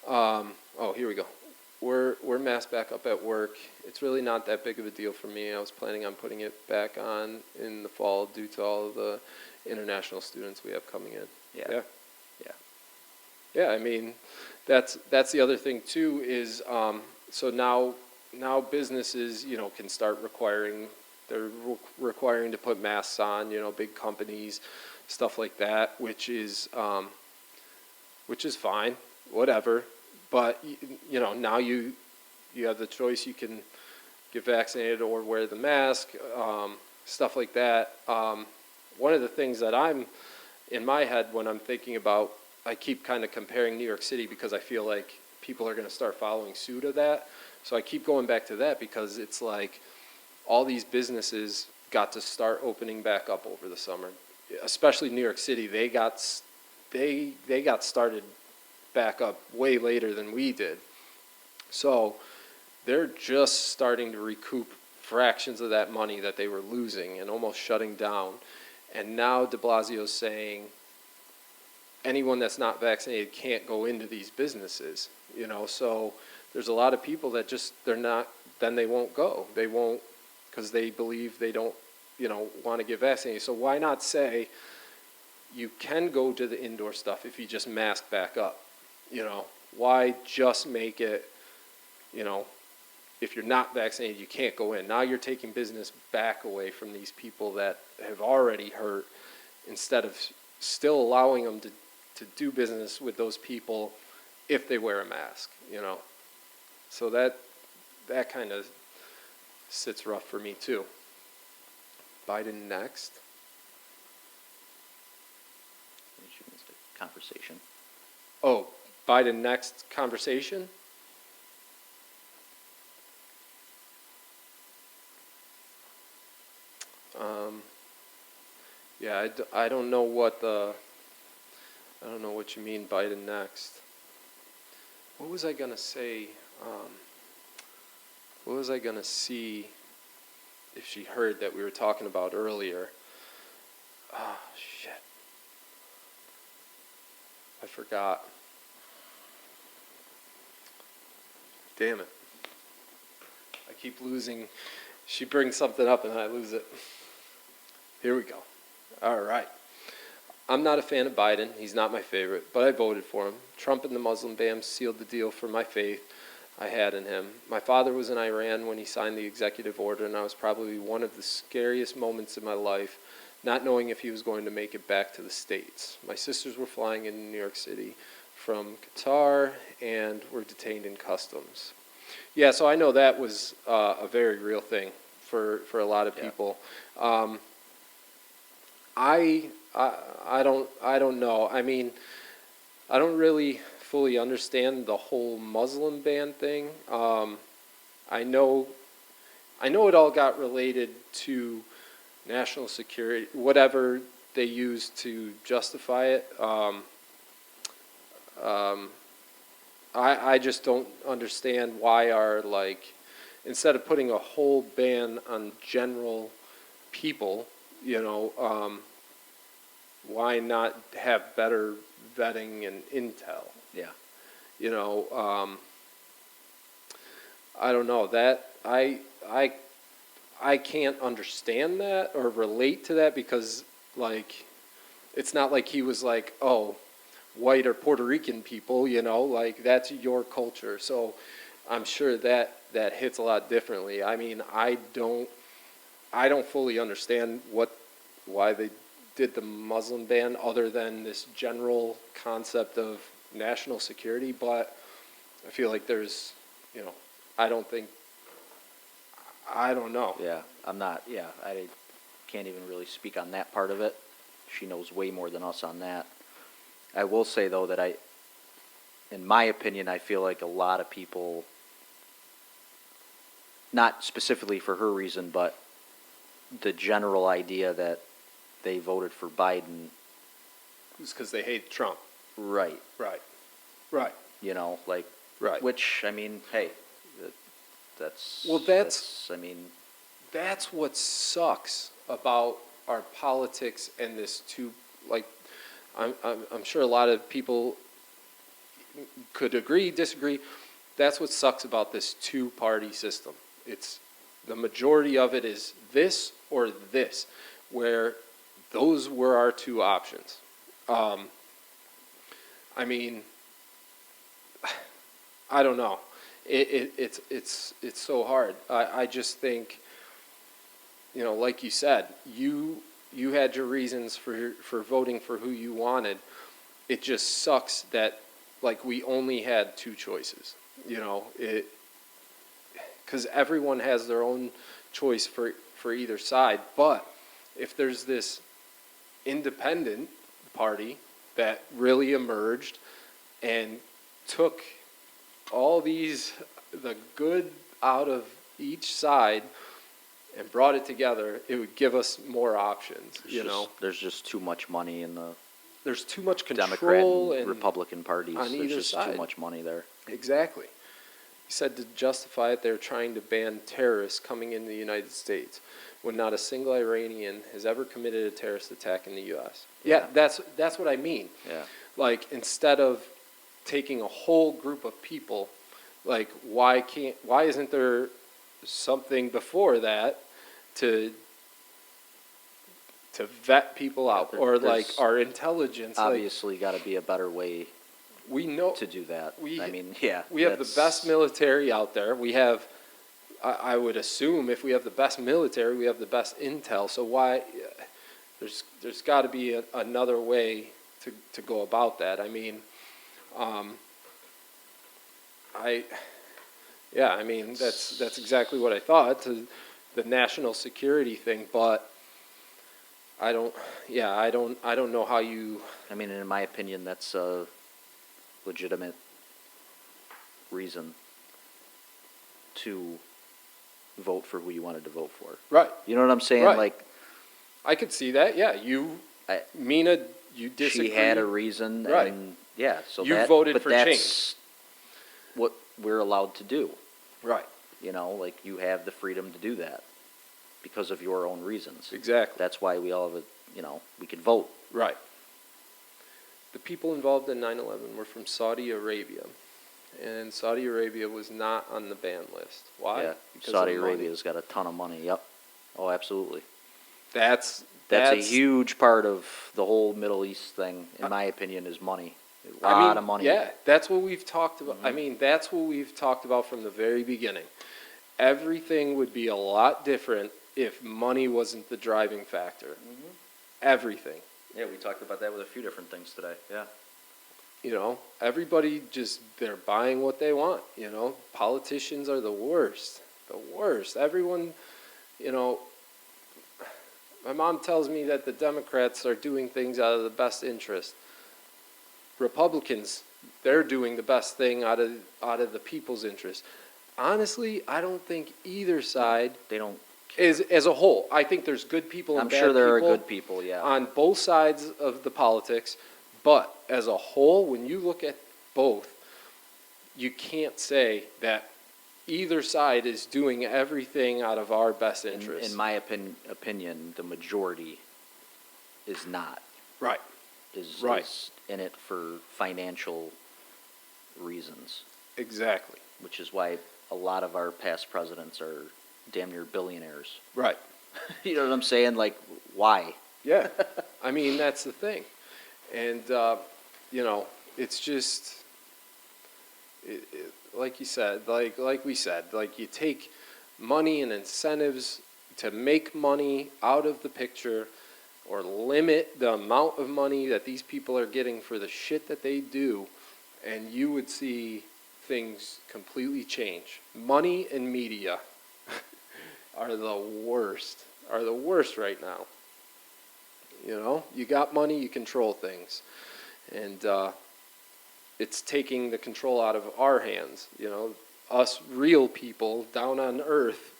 S1: oh, here we go. We're masked back up at work. It's really not that big of a deal for me. I was planning on putting it back on in the fall due to all of the international students we have coming in.
S2: Yeah.
S1: Yeah. Yeah, I mean, that's the other thing too is, so now businesses, can start requiring to put masks on, big companies, stuff like that, which is fine, whatever. But, now you have the choice. You can get vaccinated or wear the mask, stuff like that. One of the things that I'm in my head when I'm thinking about, I keep kind of comparing New York City because I feel like people are going to start following suit of that. So I keep going back to that because it's like all these businesses got to start opening back up over the summer, especially New York City. They got started back up way later than we did. So they're just starting to recoup fractions of that money that they were losing and almost shutting down. And now de Blasio's saying anyone that's not vaccinated can't go into these businesses, so there's a lot of people that then they won't go. They won't, because they believe they don't, want to get vaccinated. So why not say you can go to the indoor stuff if you just mask back up? Why just make it, if you're not vaccinated, you can't go in. Now you're taking business back away from these people that have already hurt, instead of still allowing them to do business with those people if they wear a mask, So that kind of sits rough for me too. Biden next.
S2: Conversation.
S1: Oh, Biden next conversation? Yeah, I don't know what you mean Biden next. What was I gonna say? What was I gonna see if she heard that we were talking about earlier? Oh, shit. I forgot. Damn it. I keep losing. She brings something up and I lose it. Here we go. All right. I'm not a fan of Biden. He's not my favorite, but I voted for him. Trump and the Muslim ban sealed the deal for my faith I had in him. My father was in Iran when he signed the executive order, and I was probably one of the scariest moments in my life, not knowing if he was going to make it back to the States. My sisters were flying in New York City from Qatar and were detained in customs. Yeah, so I know that was a very real thing for a lot of people. I don't know. I mean, I don't really fully understand the whole Muslim ban thing. I know it all got related to national security, whatever they used to justify it. I just don't understand why instead of putting a whole ban on general people, why not have better vetting and intel?
S2: Yeah.
S1: I don't know that I can't understand that or relate to that because it's not like he was like, oh, white or Puerto Rican people, that's your culture. So I'm sure that hits a lot differently. I mean, I don't fully understand why they did the Muslim ban other than this general concept of national security, but I feel like there's, I don't know.
S2: Yeah, I can't even really speak on that part of it. She knows way more than us on that. I will say, though, that in my opinion, I feel like a lot of people, not specifically for her reason, but the general idea that they voted for Biden.
S1: It's because they hate Trump.
S2: Right.
S1: Right. Right.
S2: Which, I mean, hey, that's...
S1: Well, that's what sucks about our politics and this I'm sure a lot of people could agree, disagree. That's what sucks about this two-party system. It's the majority of it is this or this, where those were our two options. I mean, I don't know. It's so hard. I just think, like you said, you had your reasons for voting for who you wanted. It just sucks that we only had two choices. Because everyone has their own choice for either side. But if there's this independent party that really emerged and took all these the good out of each side and brought it together, it would give us more options, you know?
S2: There's just too much money in the
S1: There's too much
S2: Democrat
S1: control
S2: and
S1: and
S2: Republican parties.
S1: on
S2: There's
S1: either
S2: just
S1: side.
S2: too much money there.
S1: Exactly. He said to justify it, they're trying to ban terrorists coming into the United States when not a single Iranian has ever committed a terrorist attack in the U.S. Yeah, that's what I mean.
S2: Yeah.
S1: Like, instead of taking a whole group of people, like, why isn't there something before that to vet people out,
S2: there-
S1: or like
S2: there's
S1: our intelligence? Like,
S2: Obviously, got to be a better way
S1: we know
S2: to do that.
S1: we-
S2: I mean, yeah.
S1: we have the
S2: that's-
S1: best military out there. We have, I would assume, if we have the best military, we have the best intel. So why? There's got to be another way to go about that. I mean, I mean that's exactly what I thought, to the national security thing, but I don't know how you.
S2: I mean, in my opinion, that's a legitimate reason to vote for who you wanted to vote for.
S1: Right.
S2: You know what I'm saying?
S1: Right.
S2: Like,
S1: I could see that. Yeah, Mina, you disagree.
S2: she had a reason,
S1: Right.
S2: and yeah, so
S1: You
S2: that,
S1: voted
S2: but
S1: for
S2: that's
S1: change.
S2: what we're allowed to do.
S1: Right.
S2: You know, like you have the freedom to do that because of your own reasons.
S1: Exactly.
S2: That's why we all have a, you know, we can vote.
S1: Right. The people involved in 9/11 were from Saudi Arabia, and Saudi Arabia was not on the ban list. Why?
S2: Yeah,
S1: Because
S2: Saudi
S1: of money.
S2: Arabia's got a ton of money. Yep. Oh, absolutely.
S1: That's
S2: That's a huge part of the whole Middle East thing, in my opinion, is money. A
S1: I mean,
S2: lot of money.
S1: Yeah, that's what we've talked about. I mean, that's what we've talked about from the very beginning. Everything would be a lot different if money wasn't the driving factor. Everything.
S2: Yeah, we talked about that with a few different things today. Yeah.
S1: You know, everybody just, they're buying what they want, you know. Politicians are the worst. The worst. Everyone, you know, my mom tells me that the Democrats are doing things out of the best interest. Republicans, they're doing the best thing out of the people's interest. Honestly, I don't think either side
S2: They don't.
S1: is, as a whole. I think there's good people and
S2: I'm
S1: bad
S2: sure there are
S1: people
S2: good people, yeah.
S1: on both sides of the politics, but as a whole, when you look at both, you can't say that either side is doing everything out of our best interest.
S2: In my opinion, the majority is not.
S1: Right. Right.
S2: Is in it for financial reasons,
S1: Exactly.
S2: which is why a lot of our past presidents are damn near billionaires.
S1: Right.
S2: You know what I'm saying? Like, why?
S1: Yeah. I mean, that's the thing. And, you know, it's just, like you said, like we said, like you take money and incentives to make money out of the picture, or limit the amount of money that these people are getting for the shit that they do, and you would see things completely change. Money and media are the worst right now. You know, you got money, you control things. And it's taking the control out of our hands, you know, us real people down on earth.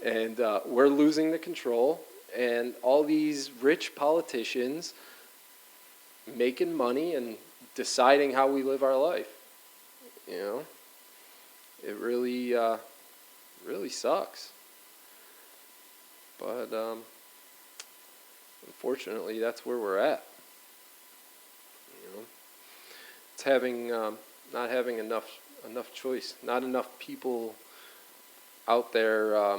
S1: And we're losing the control. And all these rich politicians making money and deciding how we live our life. You know, it really, really sucks. But unfortunately, that's where we're at. You know, it's having not having enough choice, not enough people out there.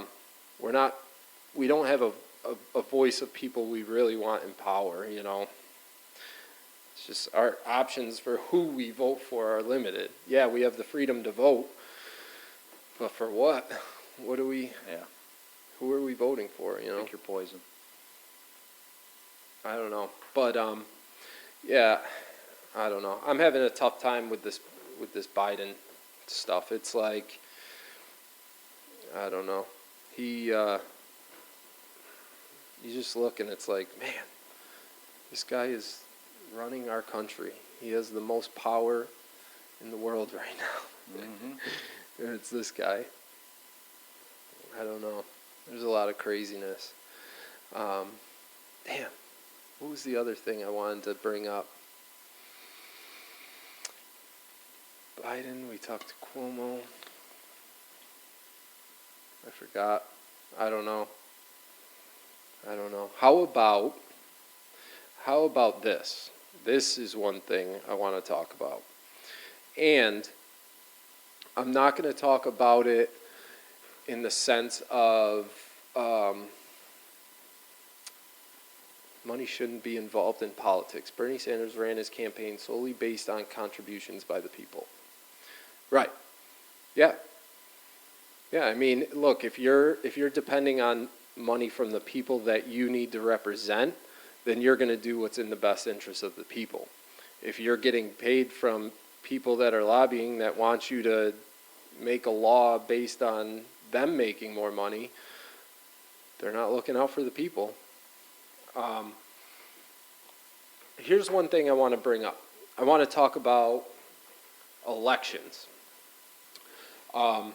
S1: We don't have a voice of people we really want in power, you know. It's just our options for who we vote for are limited. Yeah, we have the freedom to vote, but for what? What do we,
S2: Yeah.
S1: who are we voting for, you know?
S2: Pick your poison.
S1: I don't know. But, yeah, I don't know. I'm having a tough time with this Biden stuff. It's like, I don't know. You just look and it's like, man, this guy is running our country. He has the most power in the world right now. or it's this guy. I don't know. There's a lot of craziness. Damn. What was the other thing I wanted to bring up? Biden, we talked to Cuomo. I forgot. I don't know. How about this? This is one thing I want to talk about. And I'm not going to talk about it in the sense of money shouldn't be involved in politics. Bernie Sanders ran his campaign solely based on contributions by the people. Right. Yeah. Yeah, I mean, look, if you're depending on money from the people that you need to represent, then you're going to do what's in the best interest of the people. If you're getting paid from people that are lobbying that want you to make a law based on them making more money, they're not looking out for the people. Here's one thing I want to bring up. I want to talk about elections. I'm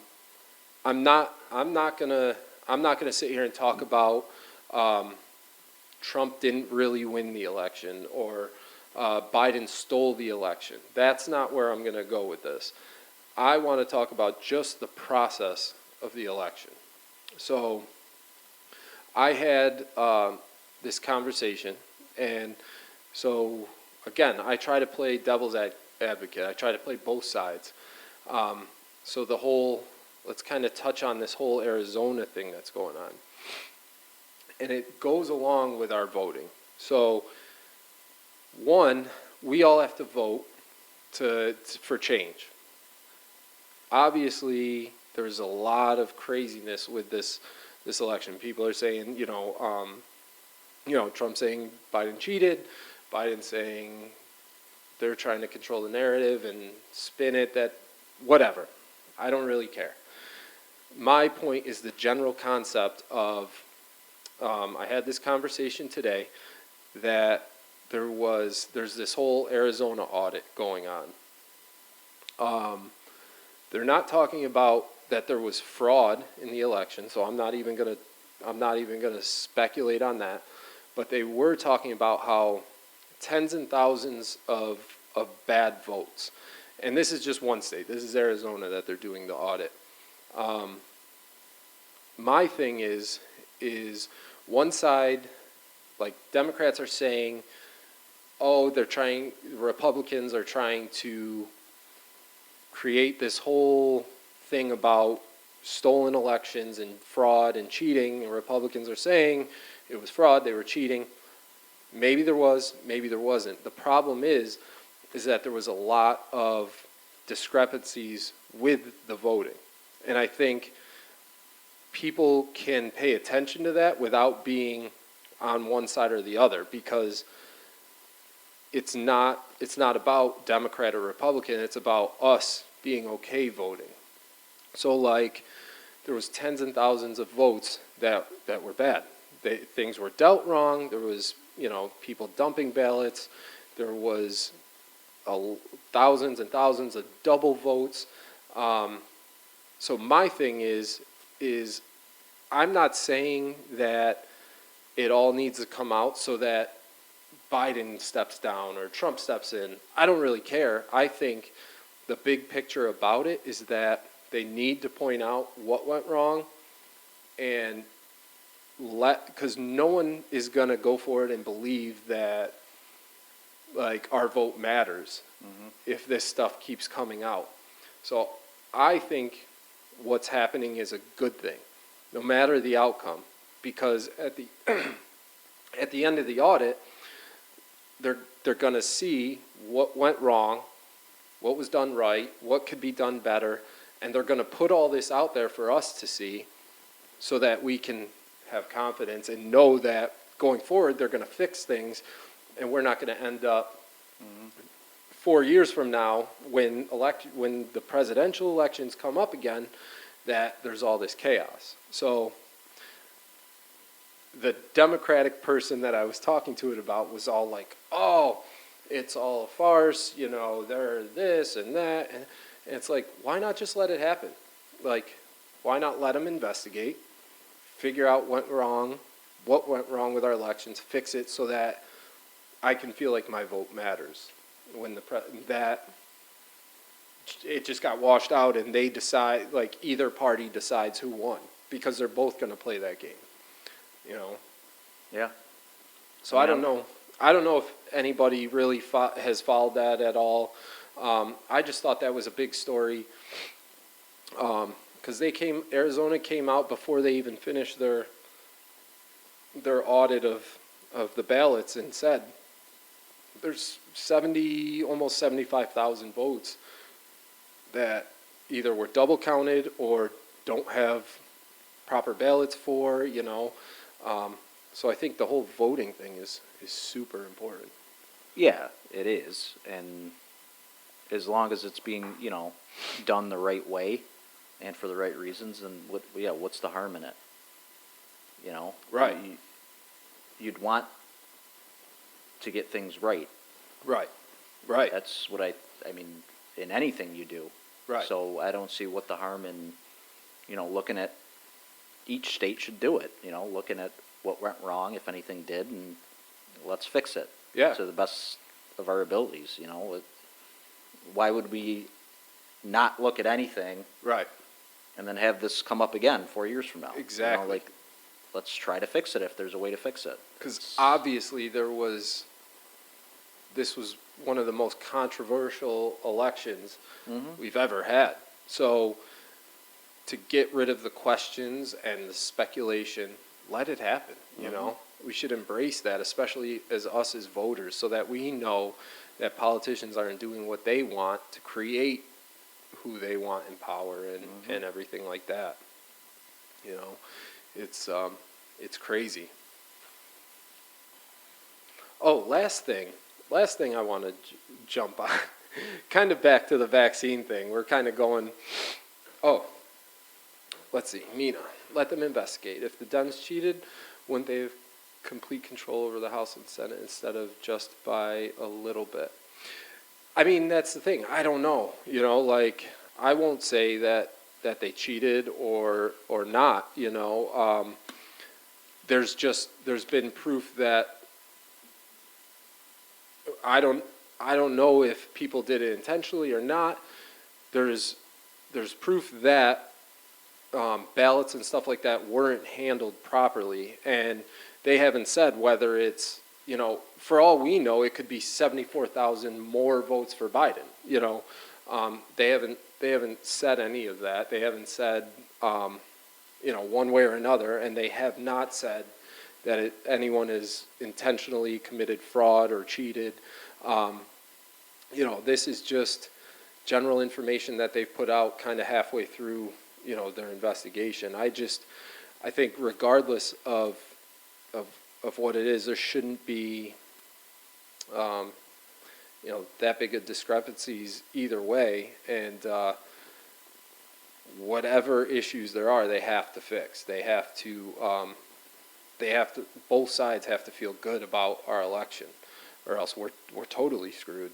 S1: not gonna sit here and talk about Trump didn't really win the election or Biden stole the election. That's not where I'm gonna go with this. I want to talk about just the process of the election. So I had this conversation, and so again, I try to play devil's advocate. I try to play both sides. So let's kind of touch on this whole Arizona thing that's going on. And it goes along with our voting. So, one, we all have to vote for change. Obviously, there's a lot of craziness with this election. People are saying, Trump saying Biden cheated, Biden saying they're trying to control the narrative and spin it that, whatever. I don't really care. My point is the general concept of, I had this conversation today that there's this whole Arizona audit going on. They're not talking about that there was fraud in the election, so I'm not even gonna speculate on that. But they were talking about how tens and thousands of bad votes. And this is just one state. This is Arizona that they're doing the audit. My thing is one side, like Democrats are saying, oh, Republicans are trying to create this whole thing about stolen elections and fraud and cheating, and Republicans are saying it was fraud, they were cheating. Maybe there was, maybe there wasn't. The problem is that there was a lot of discrepancies with the voting. And I think people can pay attention to that without being on one side or the other, because it's not about Democrat or Republican, it's about us being okay voting. So like there was tens and thousands of votes that were bad. Things were dealt wrong. There was, people dumping ballots. There was thousands and thousands of double votes. So my thing is I'm not saying that it all needs to come out so that Biden steps down or Trump steps in. I don't really care. I think the big picture about it is that they need to point out what went wrong and because no one is going to go for it and believe that like our vote matters if this stuff keeps coming out. So I think what's happening is a good thing, no matter the outcome, because at the at the end of the audit, they're going to see what went wrong, what was done right, what could be done better, and they're going to put all this out there for us to see so that we can have confidence and know that going forward they're going to fix things and we're not going to end up 4 years from now when the presidential elections come up again that there's all this chaos. So the Democratic person that I was talking to it about was all like, oh, it's all a farce, they're this and that. And it's like, why not just let it happen? Like, why not let them investigate, figure out what went wrong with our elections, fix it so that I can feel like my vote matters. When that it just got washed out and they decide, like either party decides who won because they're both going to play that game, you know.
S2: Yeah.
S1: So I don't know. I don't know if anybody really has followed that at all. I just thought that was a big story because Arizona came out before they even finished their audit of the ballots and said there's almost 75,000 votes that either were double counted or don't have proper ballots for, you know. So I think the whole voting thing is super important.
S2: Yeah, it is, and as long as it's being, done the right way and for the right reasons, then what's the harm in it?
S1: Right.
S2: You'd want to get things right.
S1: Right. Right.
S2: That's what I mean, in anything you do.
S1: Right.
S2: So I don't see what the harm in, looking at, each state should do it, looking at what went wrong, if anything did, and let's fix it.
S1: Yeah.
S2: To the best of our abilities, Why would we not look at anything
S1: Right.
S2: and then have this come up again 4 years from now?
S1: Exactly.
S2: Let's try to fix it if there's a way to fix it.
S1: Because obviously this was one of the most controversial elections we've ever had. So to get rid of the questions and the speculation, let it happen, you know? We should embrace that, especially as us as voters, so that we know that politicians aren't doing what they want to create who they want in power and everything like that. You know, it's crazy. Oh, last thing I want to jump on, kind of back to the vaccine thing. We're kind of going, let's see, Mina, let them investigate. If the Dems cheated, wouldn't they have complete control over the House and Senate instead of just by a little bit? I mean, that's the thing. I don't know. I won't say that they cheated or not, There's been proof that I don't know if people did it intentionally or not. There's proof that ballots and stuff like that weren't handled properly, and they haven't said whether it's, for all we know, it could be 74,000 more votes for Biden. They haven't said any of that. They haven't said, one way or another, and they have not said that anyone has intentionally committed fraud or cheated. This is just general information that they've put out kind of halfway through, their investigation. I think regardless of what it is, there shouldn't be, that big of discrepancies either way. And whatever issues there are, they have to fix. They have to, both sides have to feel good about our election, or else we're totally screwed.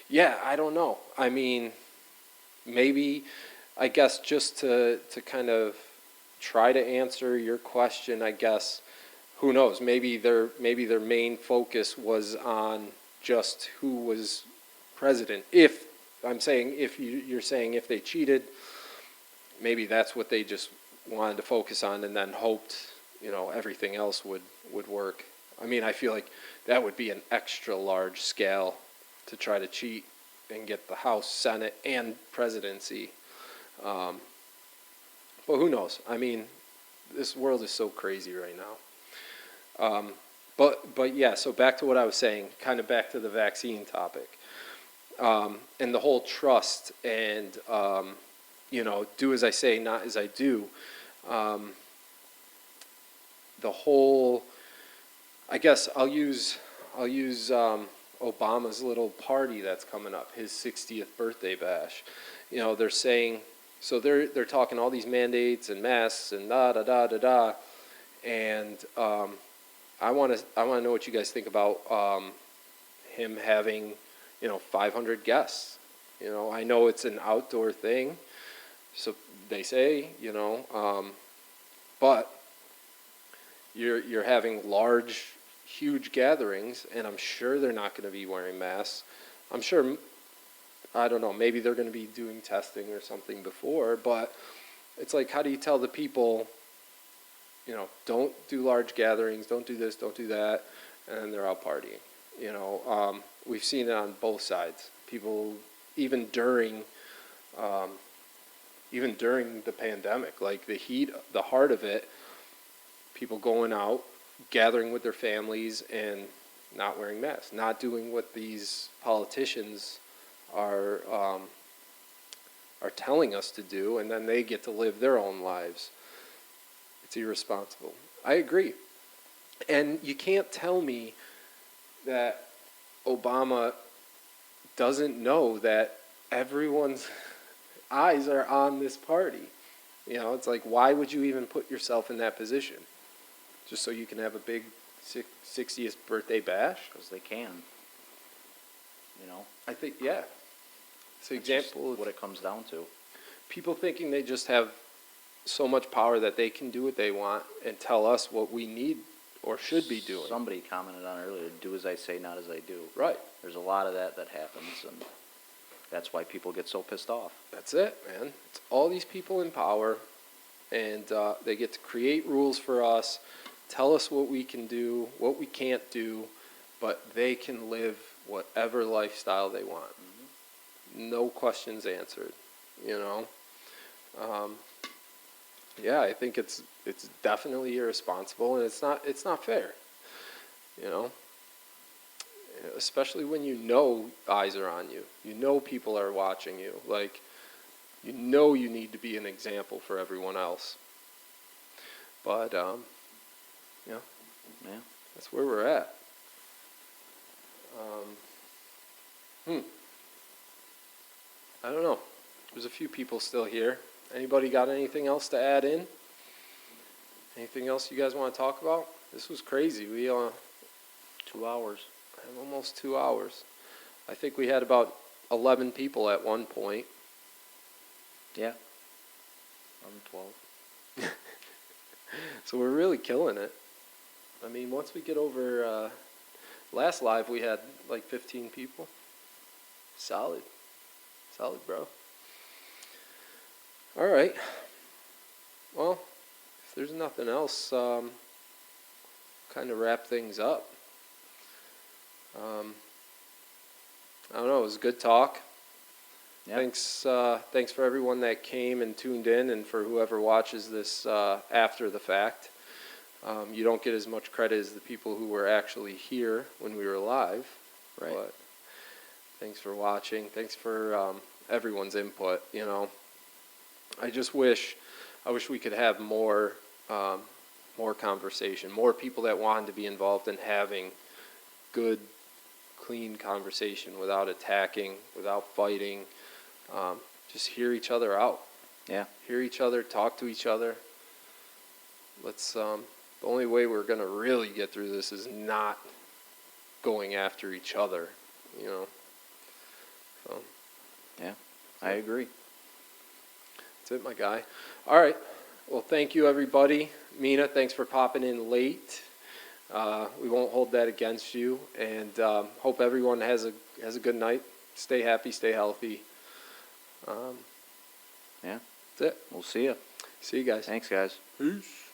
S1: Yeah, I don't know. I mean, maybe, I guess just to kind of try to answer your question, I guess, who knows? Maybe their main focus was on just who was president. If you're saying if they cheated, maybe that's what they just wanted to focus on and then hoped, everything else would work. I mean, I feel like that would be an extra large scale to try to cheat and get the House, Senate, and presidency. But who knows? I mean, this world is so crazy right now. But yeah, so back to what I was saying, kind of back to the vaccine topic. And the whole trust and, do as I say, not as I do. The whole, I guess I'll use Obama's little party that's coming up, his 60th birthday bash. They're saying, so they're talking all these mandates and masks and da. And I want to know what you guys think about him having 500 guests, You know, I know it's an outdoor thing, so they say, you know, but you're having large, huge gatherings, and I'm sure they're not going to be wearing masks. I'm sure, I don't know, maybe they're going to be doing testing or something before, but it's like, how do you tell the people, you know, don't do large gatherings, don't do this, don't do that, and then they're out partying. You know, we've seen it on both sides. People, even during the pandemic, like the heat, the heart of it, people going out, gathering with their families, and not wearing masks, not doing what these politicians are telling us to do, and then they get to live their own lives. It's irresponsible. I agree. And you can't tell me that Obama doesn't know that everyone's eyes are on this party. You know, it's like, why would you even put yourself in that position? Just so you can have a big 60th birthday bash?
S2: Because they can. You know?
S1: I think, yeah. It's an
S2: That's just
S1: example of
S2: what it comes down to.
S1: people thinking they just have so much power that they can do what they want and tell us what we need or should be doing.
S2: Somebody commented on earlier, do as I say, not as I do.
S1: Right.
S2: There's a lot of that happens, and that's why people get so pissed off.
S1: That's it, man. It's all these people in power, and they get to create rules for us, tell us what we can do, what we can't do, but they can live whatever lifestyle they want. No questions answered, you know? Yeah, I think it's definitely irresponsible, and it's not fair, you know? Especially when you know eyes are on you. You know people are watching you. Like, you know you need to be an example for everyone else. But, you know,
S2: Yeah.
S1: that's where we're at. I don't know. There's a few people still here. Anybody got anything else to add in? Anything else you guys want to talk about? This was crazy. We
S2: 2 hours.
S1: had almost 2 hours. I think we had about 11 people at one point.
S2: Yeah. 12.
S1: So we're really killing it. I mean, once we get over, last live we had like 15 people. Solid. Solid, bro. All right. Well, if there's nothing else, kind of wrap things up. I don't know, it was a good talk.
S2: Yeah.
S1: Thanks for everyone that came and tuned in, and for whoever watches this after the fact. You don't get as much credit as the people who were actually here when we were live.
S2: Right.
S1: But thanks for watching. Thanks for everyone's input. You know, I wish we could have more conversation, more people that wanted to be involved in having good, clean conversation without attacking, without fighting. Just hear each other out.
S2: Yeah.
S1: Hear each other, talk to each other. Let's. The only way we're gonna really get through this is not going after each other. You know. So.
S2: Yeah. I agree.
S1: That's it, my guy. All right. Well, thank you, everybody. Mina, thanks for popping in late. We won't hold that against you, and hope everyone has a good night. Stay happy, stay healthy.
S2: Yeah.
S1: That's it.
S2: We'll see you.
S1: See you guys.
S2: Thanks, guys.
S1: Peace.